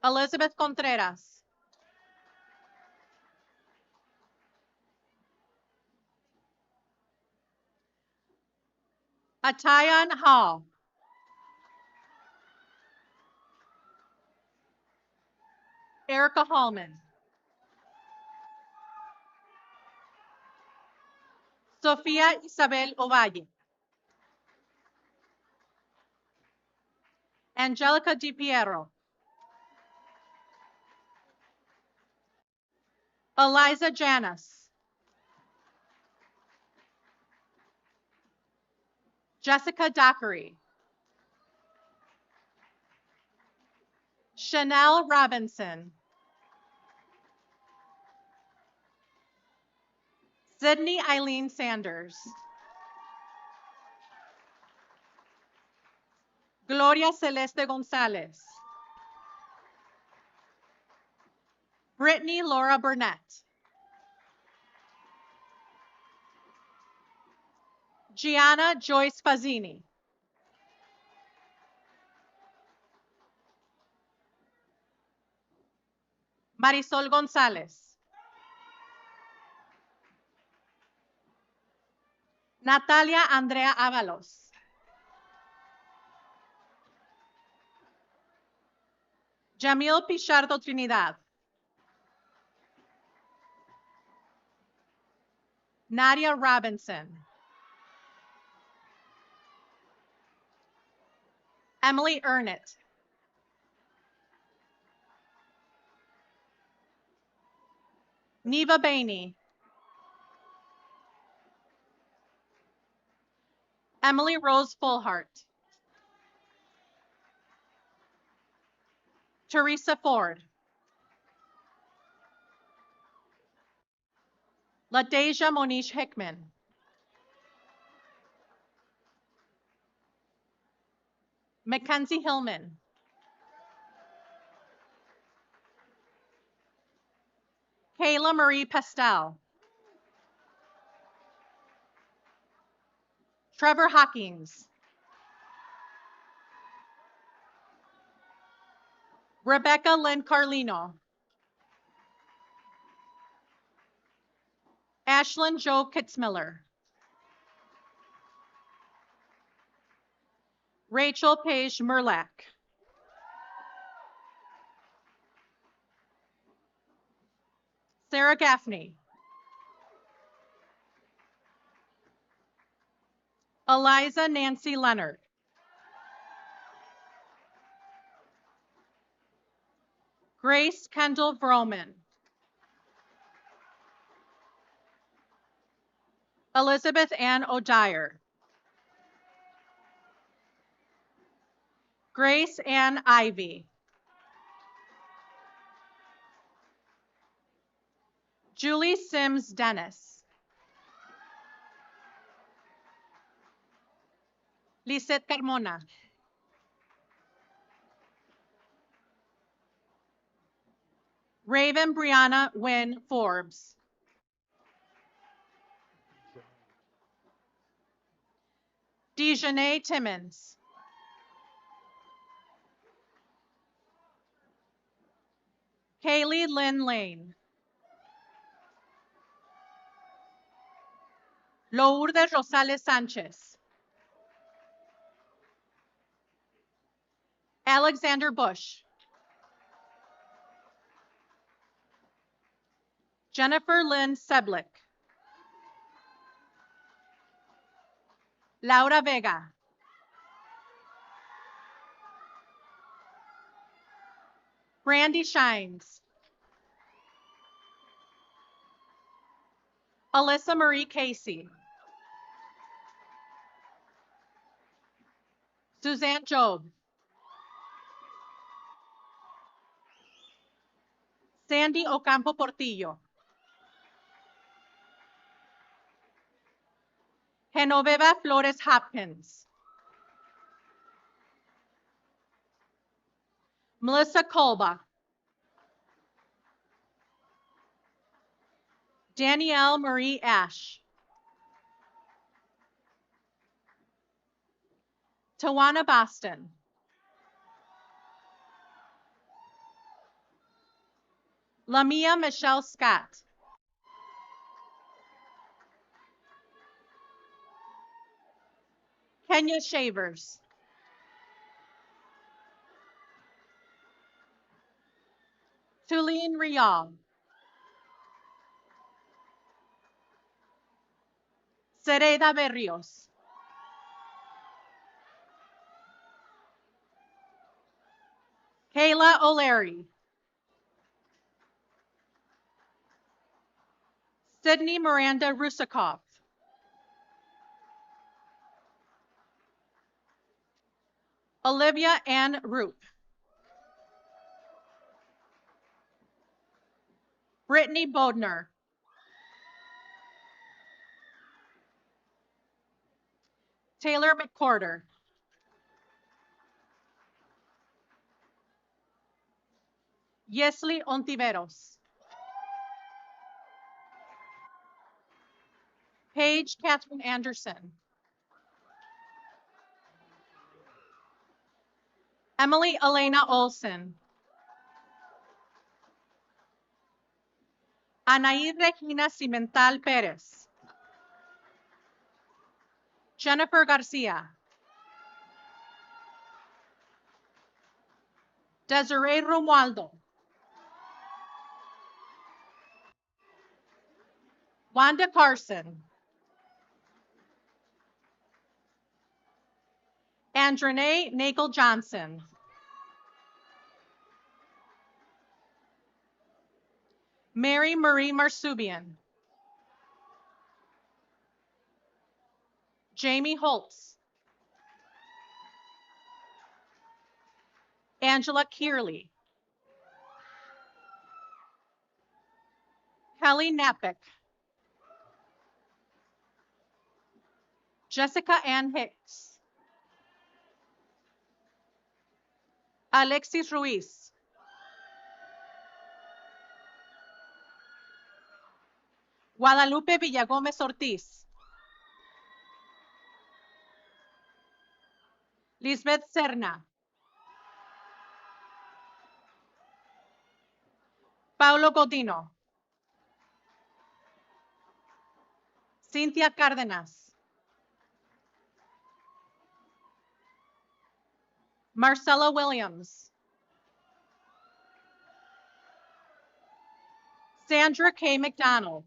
Elizabeth Contreras. Atayan Hall. Erica Hallman. Sofia Isabel Ovalle. Angelica Di Piero. Eliza Janis, Jessica Dockery, Chanel Robinson, Sydney Eileen Sanders, Gloria Celeste Gonzalez, Brittany Laura Burnett, Gianna Joyce Fazzini, Marisol Gonzalez, Natalia Andrea Avalos, Jamil Pichardo Trinidad, Nadia Robinson, Emily Ernett, Neva Bainey, Emily Rose Fullhart, Teresa Ford, LaDeja Monish Hickman, Mackenzie Hillman, Kayla Marie Pastel, Trevor Hawkins, Rebecca Lynn Carlino, Ashlyn Jo Kitzmiller, Rachel Paige Merlack, Sarah Gaffney, Eliza Nancy Leonard, Grace Kendall Vroman, Elizabeth Ann O'Dyer, Grace Ann Ivy, Julie Sims Dennis, Lisette Carmona, Raven Brianna Wynn Forbes, Dejanay Timmons, Kaylee Lynn Lane, Lourdes Rosales Sanchez, Alexander Bush, Jennifer Lynn Seblick, Laura Vega, Brandy Shines, Alyssa Marie Casey, Suzanne Job, Sandy Ocampo Portillo, Genoveva Flores Hopkins, Melissa Kolba, Danielle Marie Ash, Tawana Boston, Lamia Michelle Scott, Kenya Shavers, Tulene Rial, Sereda Berrios, Kayla O'Leary, Sydney Miranda Rusakov. Olivia Ann Roop. Brittany Bodner. Taylor McCorder. Yesley Ontiveros. Paige Catherine Anderson. Emily Elena Olson. Anaí Regina Cimental Perez. Jennifer Garcia. Desiree Romualdo. Wanda Carson. Andrene Nagel Johnson. Mary Marie Marsubian. Jamie Holtz. Angela Kearley. Kelly Napick. Jessica Ann Hicks. Alexis Ruiz. Guadalupe Villagómez Ortiz. Lisbeth Serna. Paulo Godino. Cynthia Cárdenas. Marcella Williams. Sandra K. McDonald.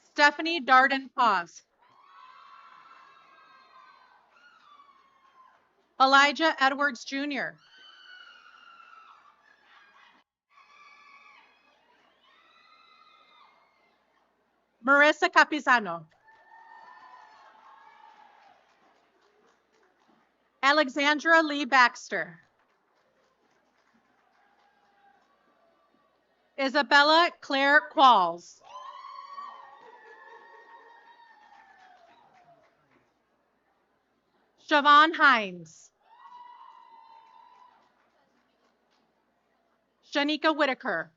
Stephanie Darden Paz. Elijah Edwards Jr. Marissa Capizano. Alexandra Lee Baxter. Isabella Claire Qualls. Siobhan Hines. Shanika Whitaker.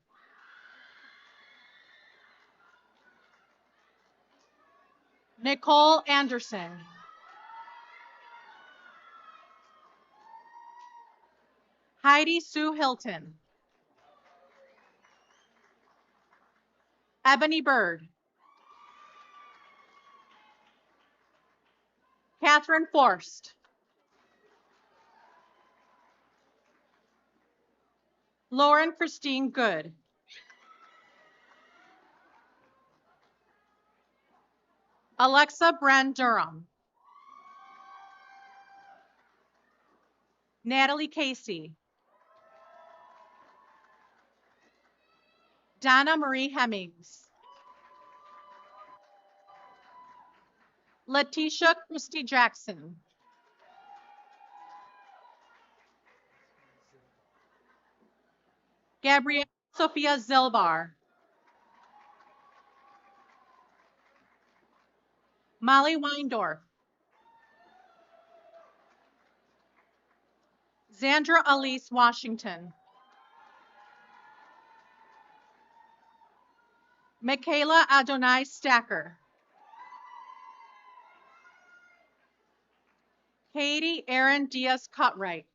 Nicole Anderson. Heidi Sue Hilton. Ebony Bird. Catherine Forst. Lauren Christine Good. Alexa Bren Durham. Natalie Casey. Donna Marie Hemmings. Letitia Christy Jackson. Gabrielle Sophia Zilbar. Molly Weindorf. Zandra Elise Washington. Michaela Adonai Stacker. Katie Erin Diaz Cutright.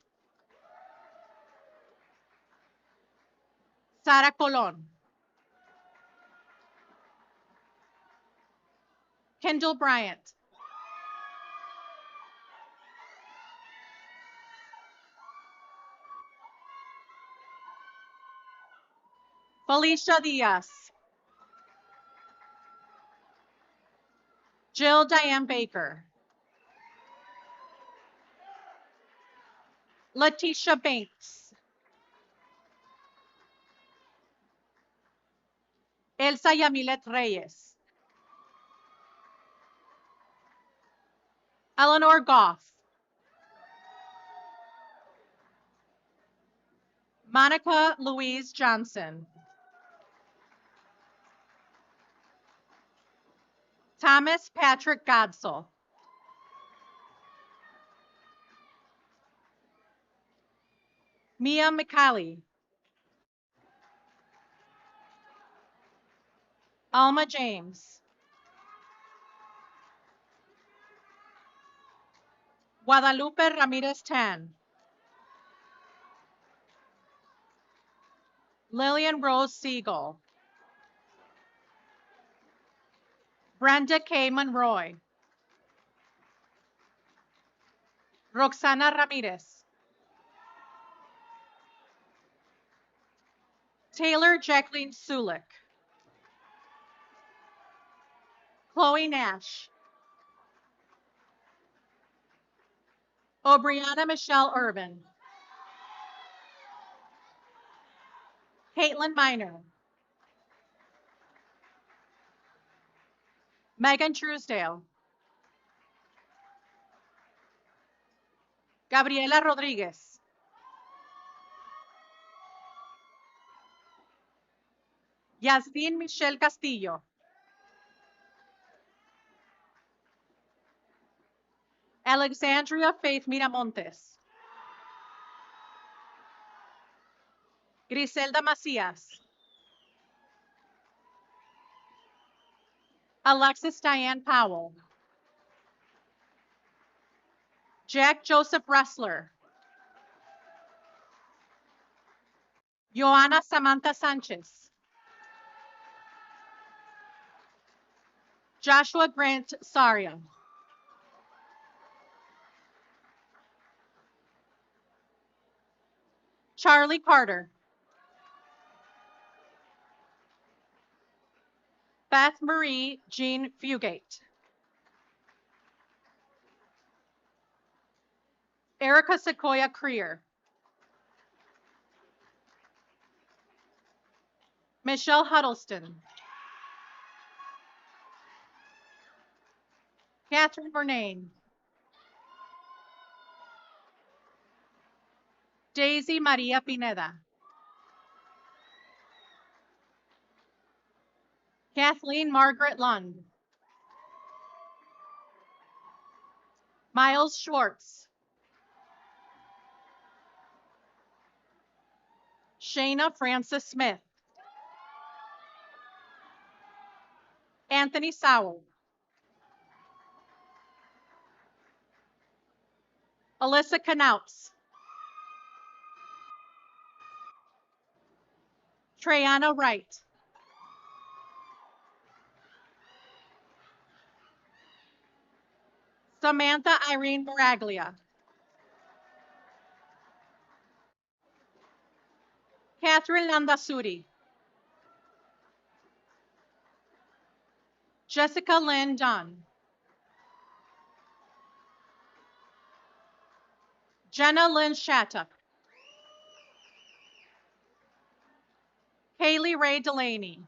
Sara Colon. Kendall Bryant. Felicia Diaz. Jill Diane Baker. Letitia Banks. Elsa Yamilet Reyes. Eleanor Goff. Monica Louise Johnson. Thomas Patrick Godsell. Mia McCallie. Alma James. Guadalupe Ramirez Tan. Lillian Rose Siegel. Brenda K. Monroy. Roxana Ramirez. Taylor Jacqueline Sulik. Chloe Nash. Obriana Michelle Irvin. Caitlin Miner. Megan Truesdale. Gabriela Rodriguez. Yasmin Michelle Castillo. Alexandria Faith Miramontes. Griselda Macias. Alexis Diane Powell. Jack Joseph Ressler. Joanna Samantha Sanchez. Joshua Grant Saria. Charlie Carter. Beth Marie Jean Fugate. Erica Sequoia Creer. Michelle Huddleston. Catherine Bernane. Daisy Maria Pineda. Kathleen Margaret Lund. Miles Schwartz. Shayna Francis Smith. Anthony Sowell. Alyssa Knauts. Treyana Wright. Samantha Irene Baraglia. Catherine Landasuri. Jessica Lynn Dunn. Jenna Lynn Shattuck. Kaylee Ray Delaney.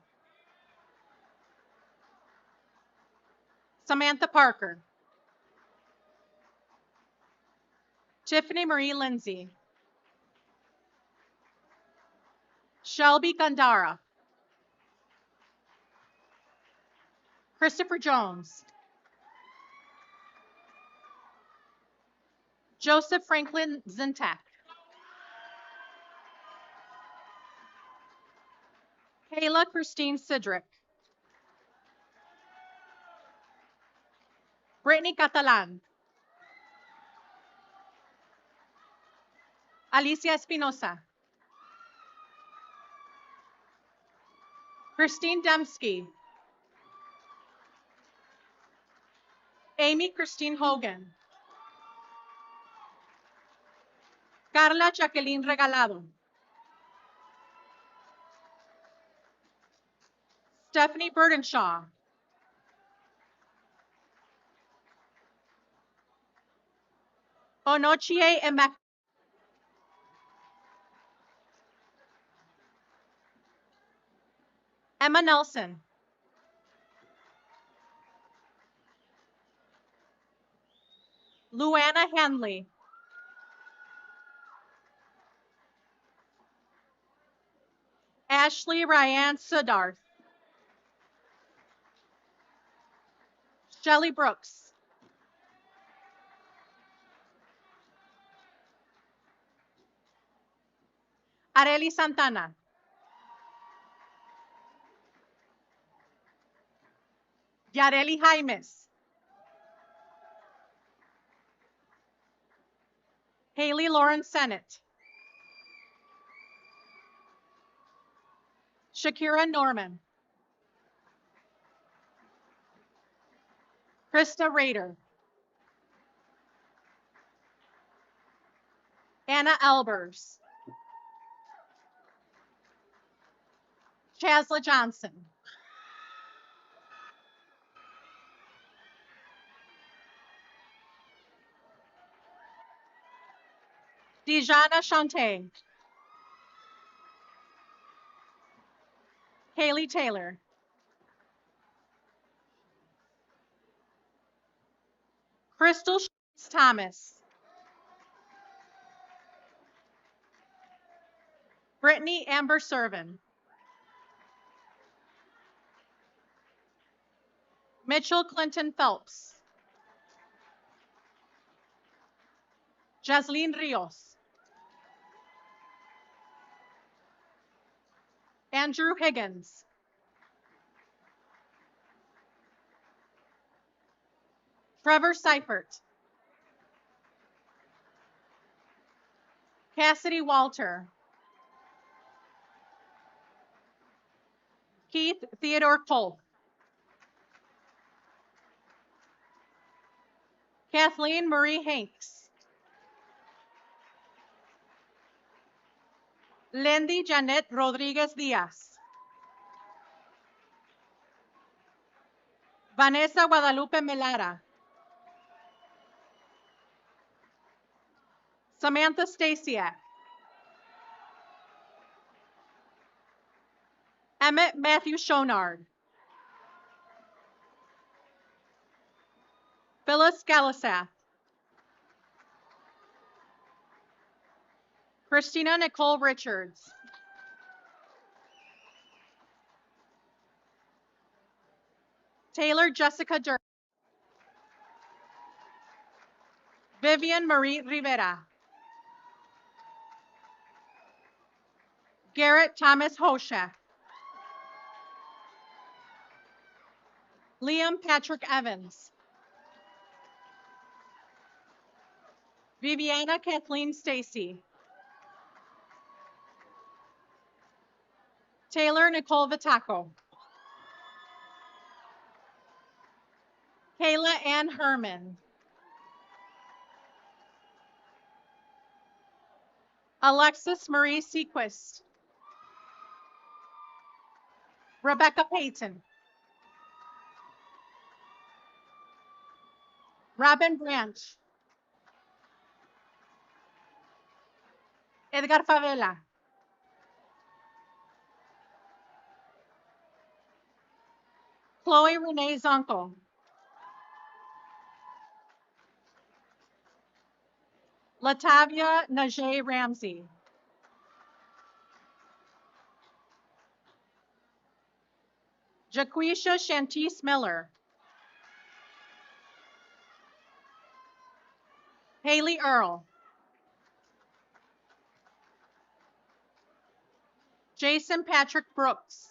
Samantha Parker. Tiffany Marie Lindsay. Shelby Gandara. Christopher Jones. Joseph Franklin Zintak. Kayla Christine Sidrick. Brittany Catalan. Alicia Espinosa. Christine Dembski. Amy Christine Hogan. Carla Jacqueline Regalado. Stephanie Burdenshaw. Onochie Emek. Emma Nelson. Luana Henley. Ashley Ryan Siddharth. Shelley Brooks. Areli Santana. Yareli Jaimes. Haley Lauren Sennett. Shakira Norman. Krista Rader. Anna Albers. Chasla Johnson. Dijana Shante. Haley Taylor. Crystal Schultz Thomas. Brittany Amber Servin. Mitchell Clinton Phelps. Jasleen Rios. Andrew Higgins. Trevor Seifert. Cassidy Walter. Keith Theodore Polk. Kathleen Marie Hanks. Lindy Janet Rodriguez Diaz. Vanessa Guadalupe Melara. Samantha Stasiak. Emmett Matthew Schonard. Phyllis Galisath. Christina Nicole Richards. Taylor Jessica Durr. Vivian Marie Rivera. Garrett Thomas Hoshak. Liam Patrick Evans. Viviana Kathleen Stacy. Taylor Nicole Vitaco. Kayla Ann Herman. Alexis Marie Sequist. Rebecca Payton. Robin Branch. Edgar Favela. Chloe Renee Zonko. Latavia Najee Ramsey. Jaquisha Shantice Miller. Haley Earl. Jason Patrick Brooks.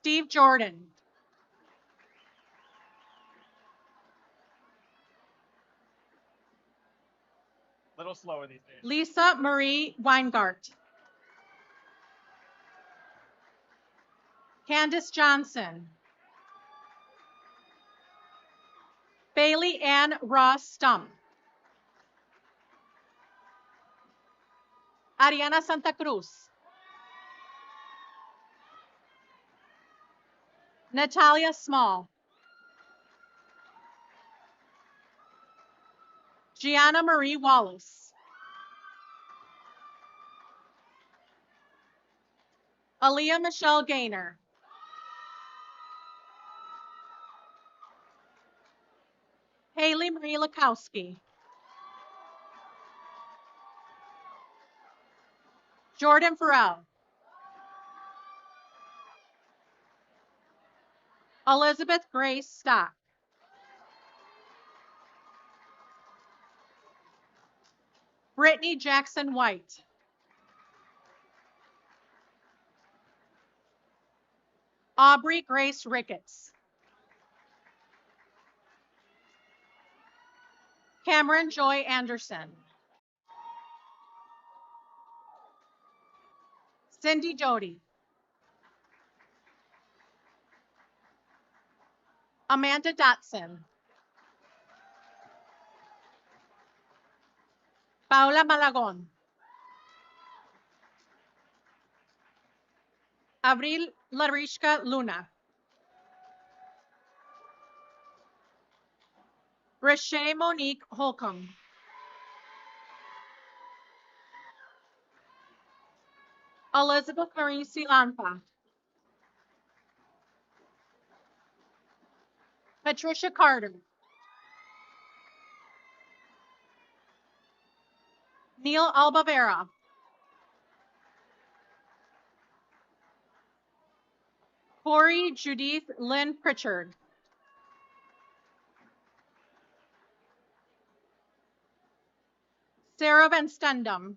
Steve Jordan. Little slower these days. Lisa Marie Weingart. Candace Johnson. Bailey Ann Ross Stump. Ariana Santa Cruz. Natalia Small. Gianna Marie Wallace. Aaliyah Michelle Gaynor. Haley Marie Lakowski. Jordan Farrell. Elizabeth Grace Stock. Brittany Jackson White. Aubrey Grace Ricketts. Cameron Joy Anderson. Cindy Doty. Amanda Dotson. Paula Malagon. Abril Larishka Luna. Rashay Monique Holcomb. Elizabeth Marie Silanpa. Patricia Carter. Neil Albavera. Corey Judith Lynn Pritchard. Sarah Van Stendam.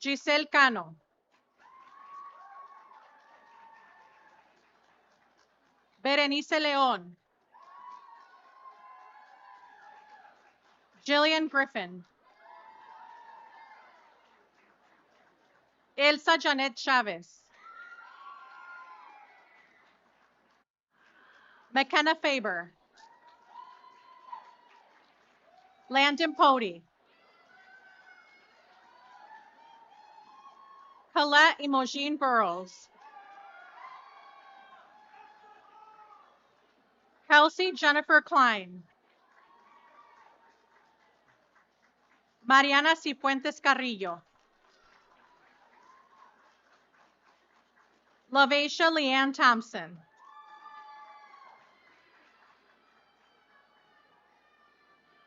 Giselle Cano. Berenice Leon. Jillian Griffin. Elsa Janet Chavez. McKenna Faber. Landon Pody. Colette Imogen Burrows. Kelsey Jennifer Klein. Mariana Cifuentes Carrillo. Lavacia Leanne Thompson.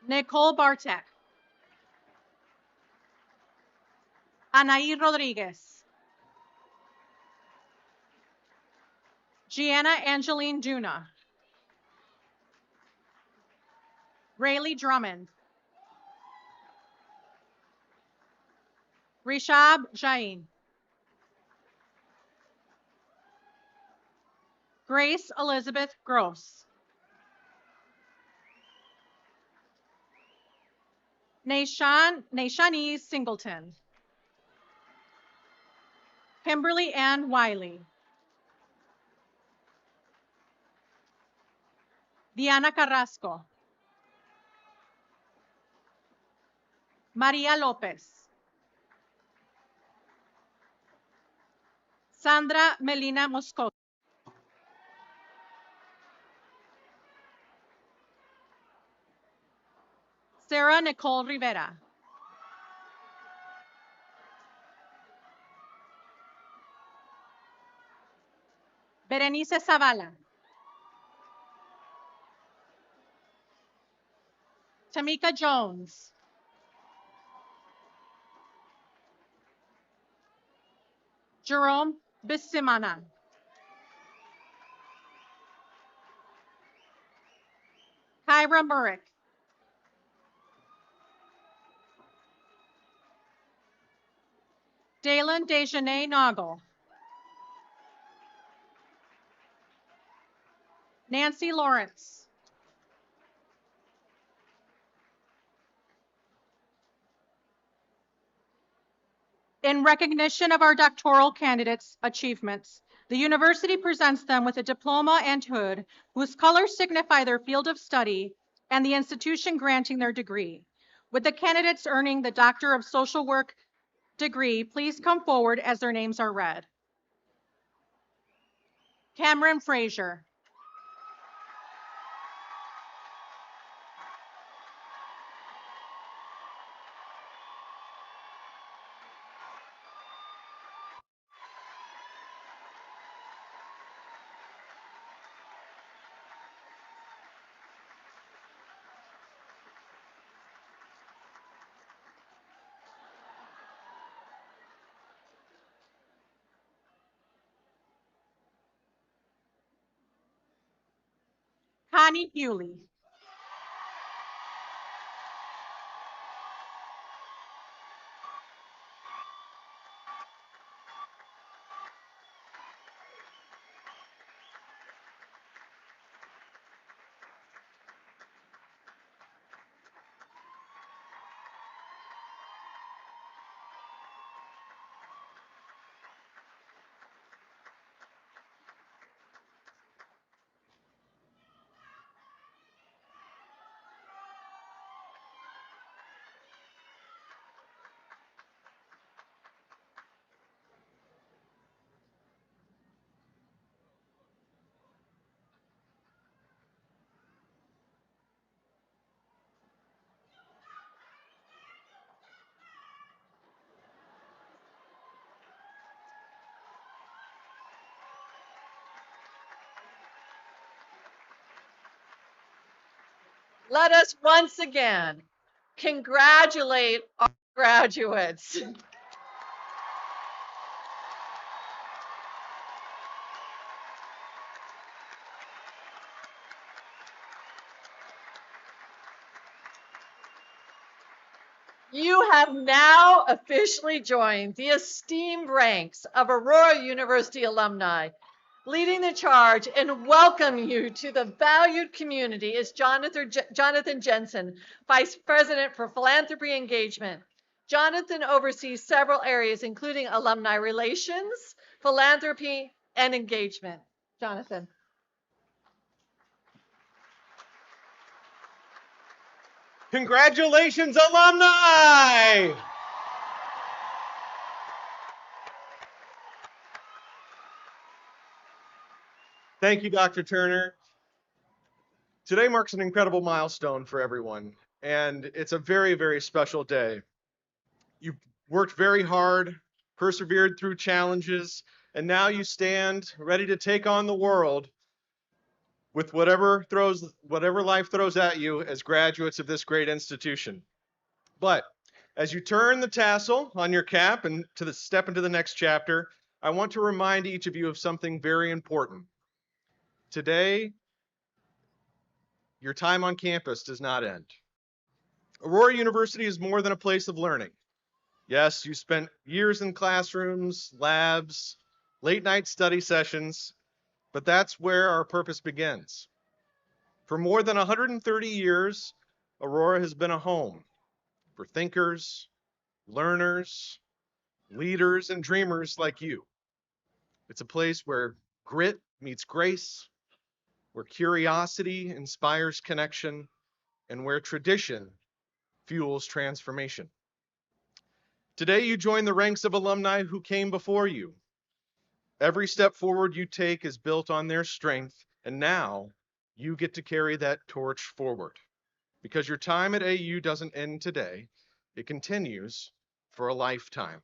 Nicole Bartek. Anaí Rodriguez. Gianna Angeline Duna. Rayleigh Drummond. Rishab Jain. Grace Elizabeth Gross. Nashanice Singleton. Kimberly Ann Wiley. Diana Carrasco. Maria Lopez. Sandra Melina Moscoso. Sarah Nicole Rivera. Berenice Zavala. Tamika Jones. Jerome Bissimana. Kyra Murick. Dalen Dejanay Noggle. Nancy Lawrence. In recognition of our doctoral candidates' achievements, the university presents them with a diploma and hood whose colors signify their field of study and the institution granting their degree. With the candidates earning the Doctor of Social Work degree, please come forward as their names are read. Cameron Frazier. Connie Hewley. Let us once again congratulate our graduates. You have now officially joined the esteemed ranks of Aurora University alumni. Leading the charge and welcoming you to the valued community is Jonathan Jensen, Vice President for Philanthropy Engagement. Jonathan oversees several areas, including alumni relations, philanthropy, and engagement. Jonathan. Congratulations, alumni! Thank you, Dr. Turner. Today marks an incredible milestone for everyone, and it's a very, very special day. You worked very hard, persevered through challenges, and now you stand ready to take on the world with whatever life throws at you as graduates of this great institution. But as you turn the tassel on your cap and step into the next chapter, I want to remind each of you of something very important. Today, your time on campus does not end. Aurora University is more than a place of learning. Yes, you spent years in classrooms, labs, late night study sessions, but that's where our purpose begins. For more than 130 years, Aurora has been a home for thinkers, learners, leaders, and dreamers like you. It's a place where grit meets grace, where curiosity inspires connection, and where tradition fuels transformation. Today, you join the ranks of alumni who came before you. Every step forward you take is built on their strength, and now you get to carry that torch forward. Because your time at AU doesn't end today, it continues for a lifetime.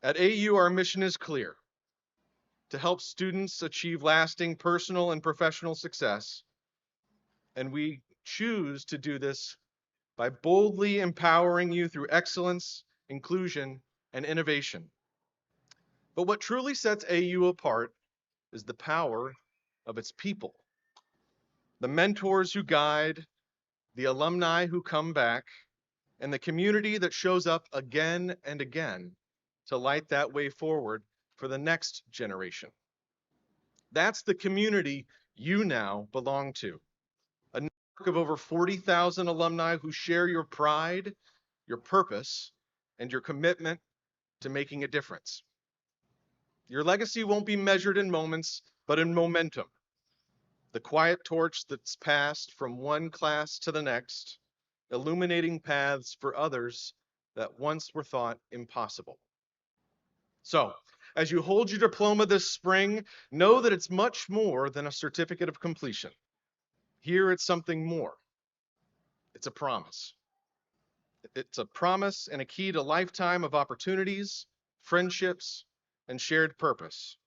At AU, our mission is clear: to help students achieve lasting personal and professional success, and we choose to do this by boldly empowering you through excellence, inclusion, and innovation. But what truly sets AU apart is the power of its people. The mentors who guide, the alumni who come back, and the community that shows up again and again to light that way forward for the next generation. That's the community you now belong to. A network of over 40,000 alumni who share your pride, your purpose, and your commitment to making a difference. Your legacy won't be measured in moments, but in momentum. The quiet torch that's passed from one class to the next, illuminating paths for others that once were thought impossible. So, as you hold your diploma this spring, know that it's much more than a certificate of completion. Here it's something more. It's a promise. It's a promise and a key to a lifetime of opportunities, friendships, and shared purpose.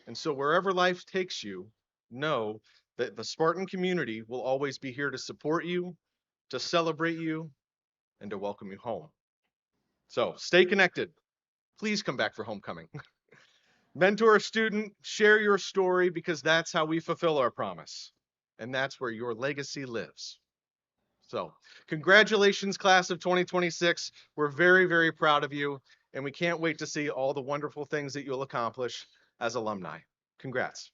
And so wherever life takes you, know that the Spartan community will always be here to support you, to celebrate you, and to welcome you home. So stay connected. Please come back for homecoming. Mentor a student, share your story, because that's how we fulfill our promise. and that's where your legacy lives. So, congratulations, class of 2026. We're very, very proud of you, and we can't wait to see all the wonderful things that you'll accomplish as alumni. Congrats.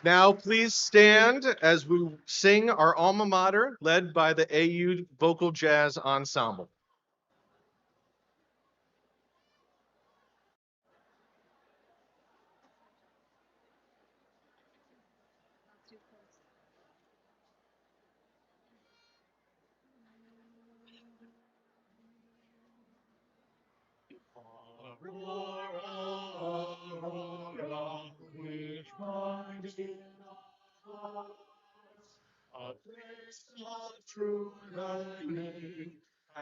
Now, please stand as we sing our alma mater, led by the AU Vocal Jazz Ensemble. Aurora, Aurora, which finds in our hearts a place of true learning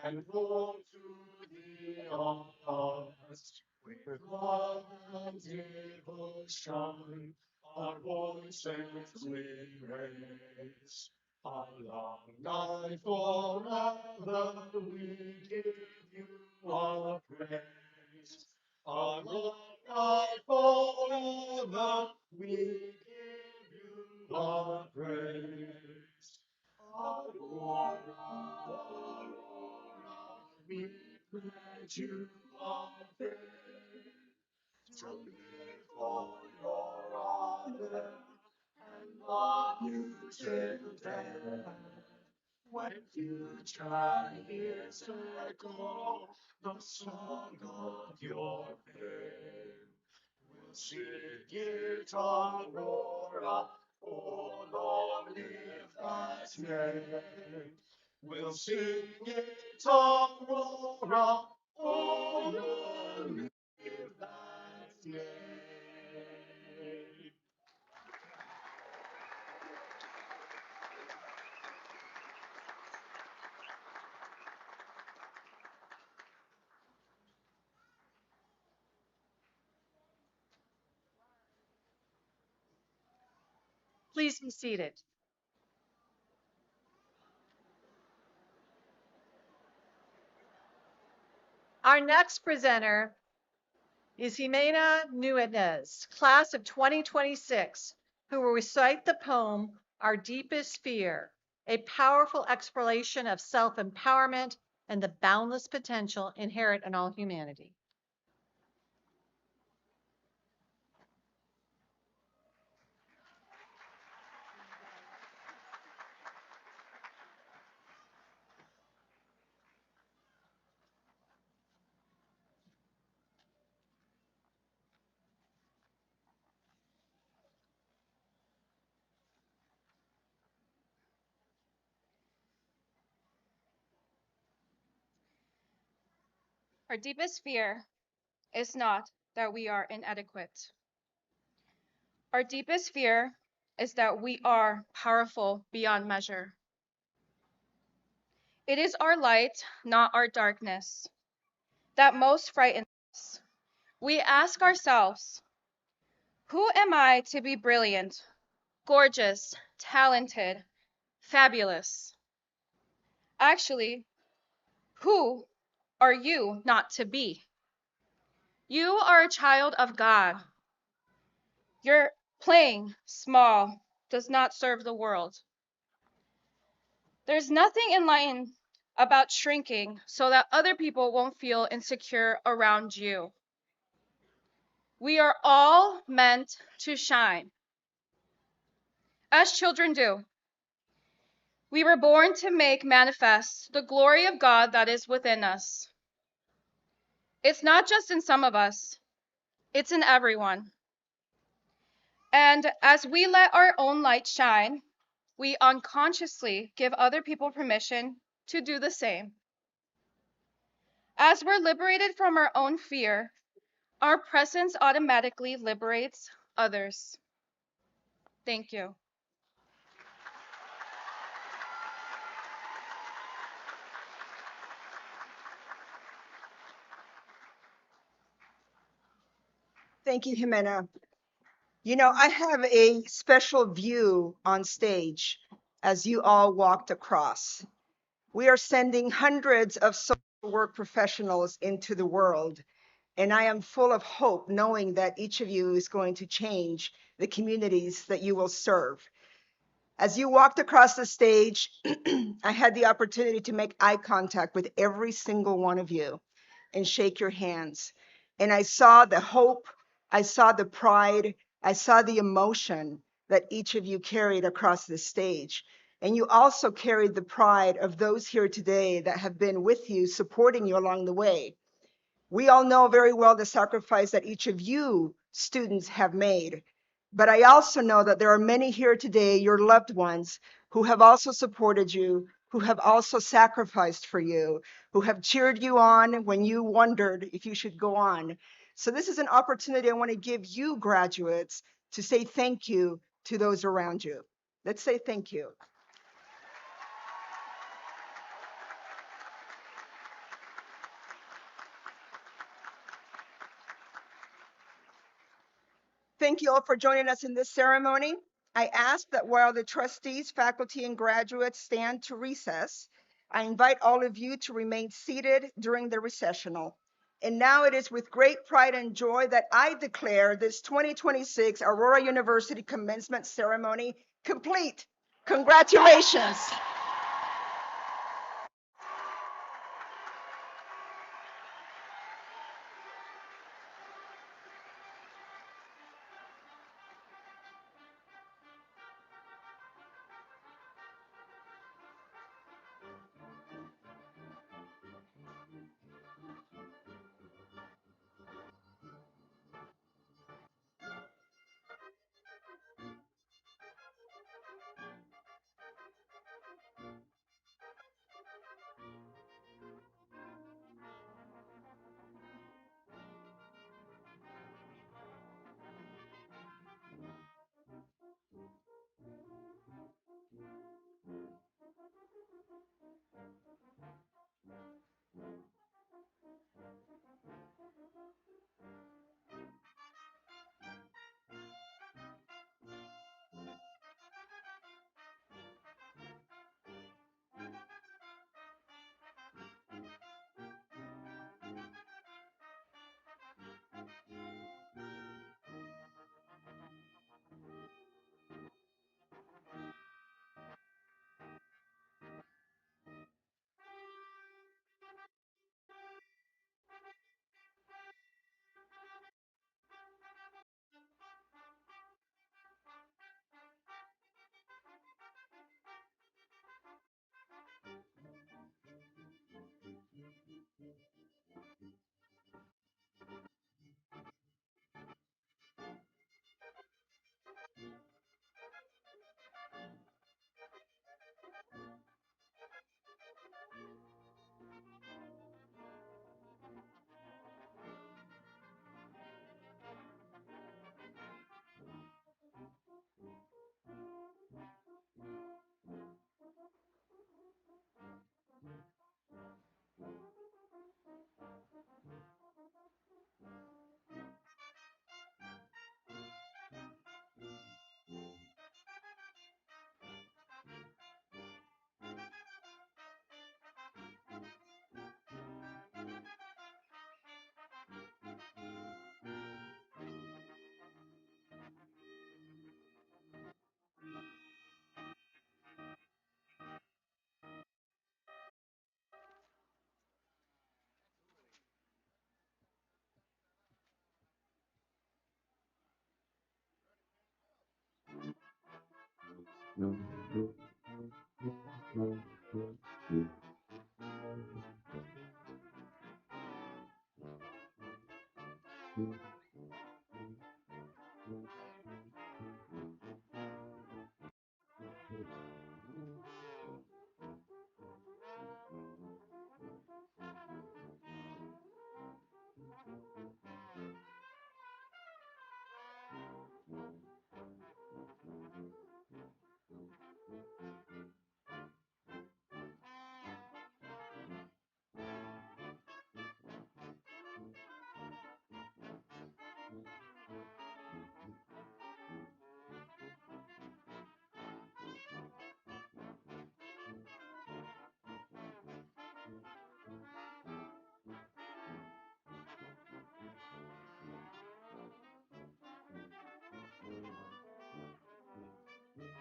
and home to the honest. With love and devotion, our voices we raise. Alumni forever, we give you our praise. Alumni forever, we give you our praise. Aurora, Aurora, we pledge you our faith to live for your honor and love you till death. When future years echo the song of your fame, we'll sing it, Aurora, oh long live that name. We'll sing it, Aurora, oh long live that name. Please be seated. Our next presenter is Jimena Nuñez, class of 2026, who will recite the poem, Our Deepest Fear, a powerful exploration of self-empowerment and the boundless potential inherent in all humanity. Our deepest fear is not that we are inadequate. Our deepest fear is that we are powerful beyond measure. It is our light, not our darkness, that most frightens us. We ask ourselves, who am I to be brilliant, gorgeous, talented, fabulous? Actually, who are you not to be? You are a child of God. Your playing small does not serve the world. There's nothing enlightened about shrinking so that other people won't feel insecure around you. We are all meant to shine, as children do. We were born to make manifest the glory of God that is within us. It's not just in some of us, it's in everyone. And as we let our own light shine, we unconsciously give other people permission to do the same. As we're liberated from our own fear, our presence automatically liberates others. Thank you. Thank you, Jimena. You know, I have a special view on stage as you all walked across. We are sending hundreds of social work professionals into the world, And I am full of hope knowing that each of you is going to change the communities that you will serve. As you walked across the stage, I had the opportunity to make eye contact with every single one of you and shake your hands. And I saw the hope, I saw the pride, I saw the emotion that each of you carried across the stage. And you also carried the pride of those here today that have been with you, supporting you along the way. We all know very well the sacrifice that each of you students have made. But I also know that there are many here today, your loved ones, who have also supported you, who have also sacrificed for you, who have cheered you on when you wondered if you should go on. So this is an opportunity I want to give you graduates to say thank you to those around you. Let's say thank you. Thank you all for joining us in this ceremony. I ask that while the trustees, faculty, and graduates stand to recess, I invite all of you to remain seated during the recessional. And now it is with great pride and joy that I declare this 2026 Aurora University commencement ceremony complete. Congratulations.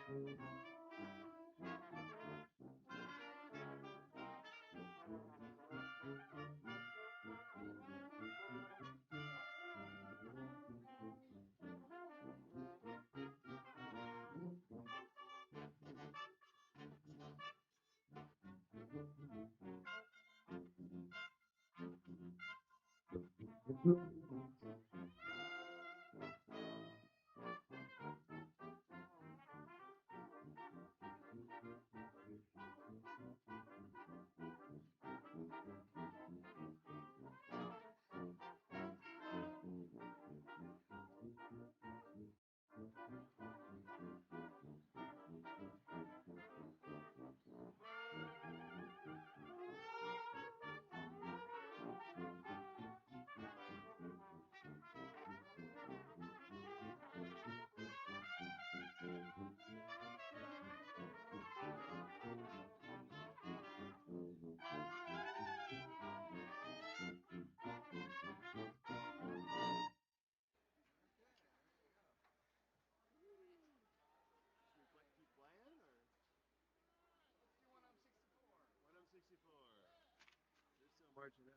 Marching out.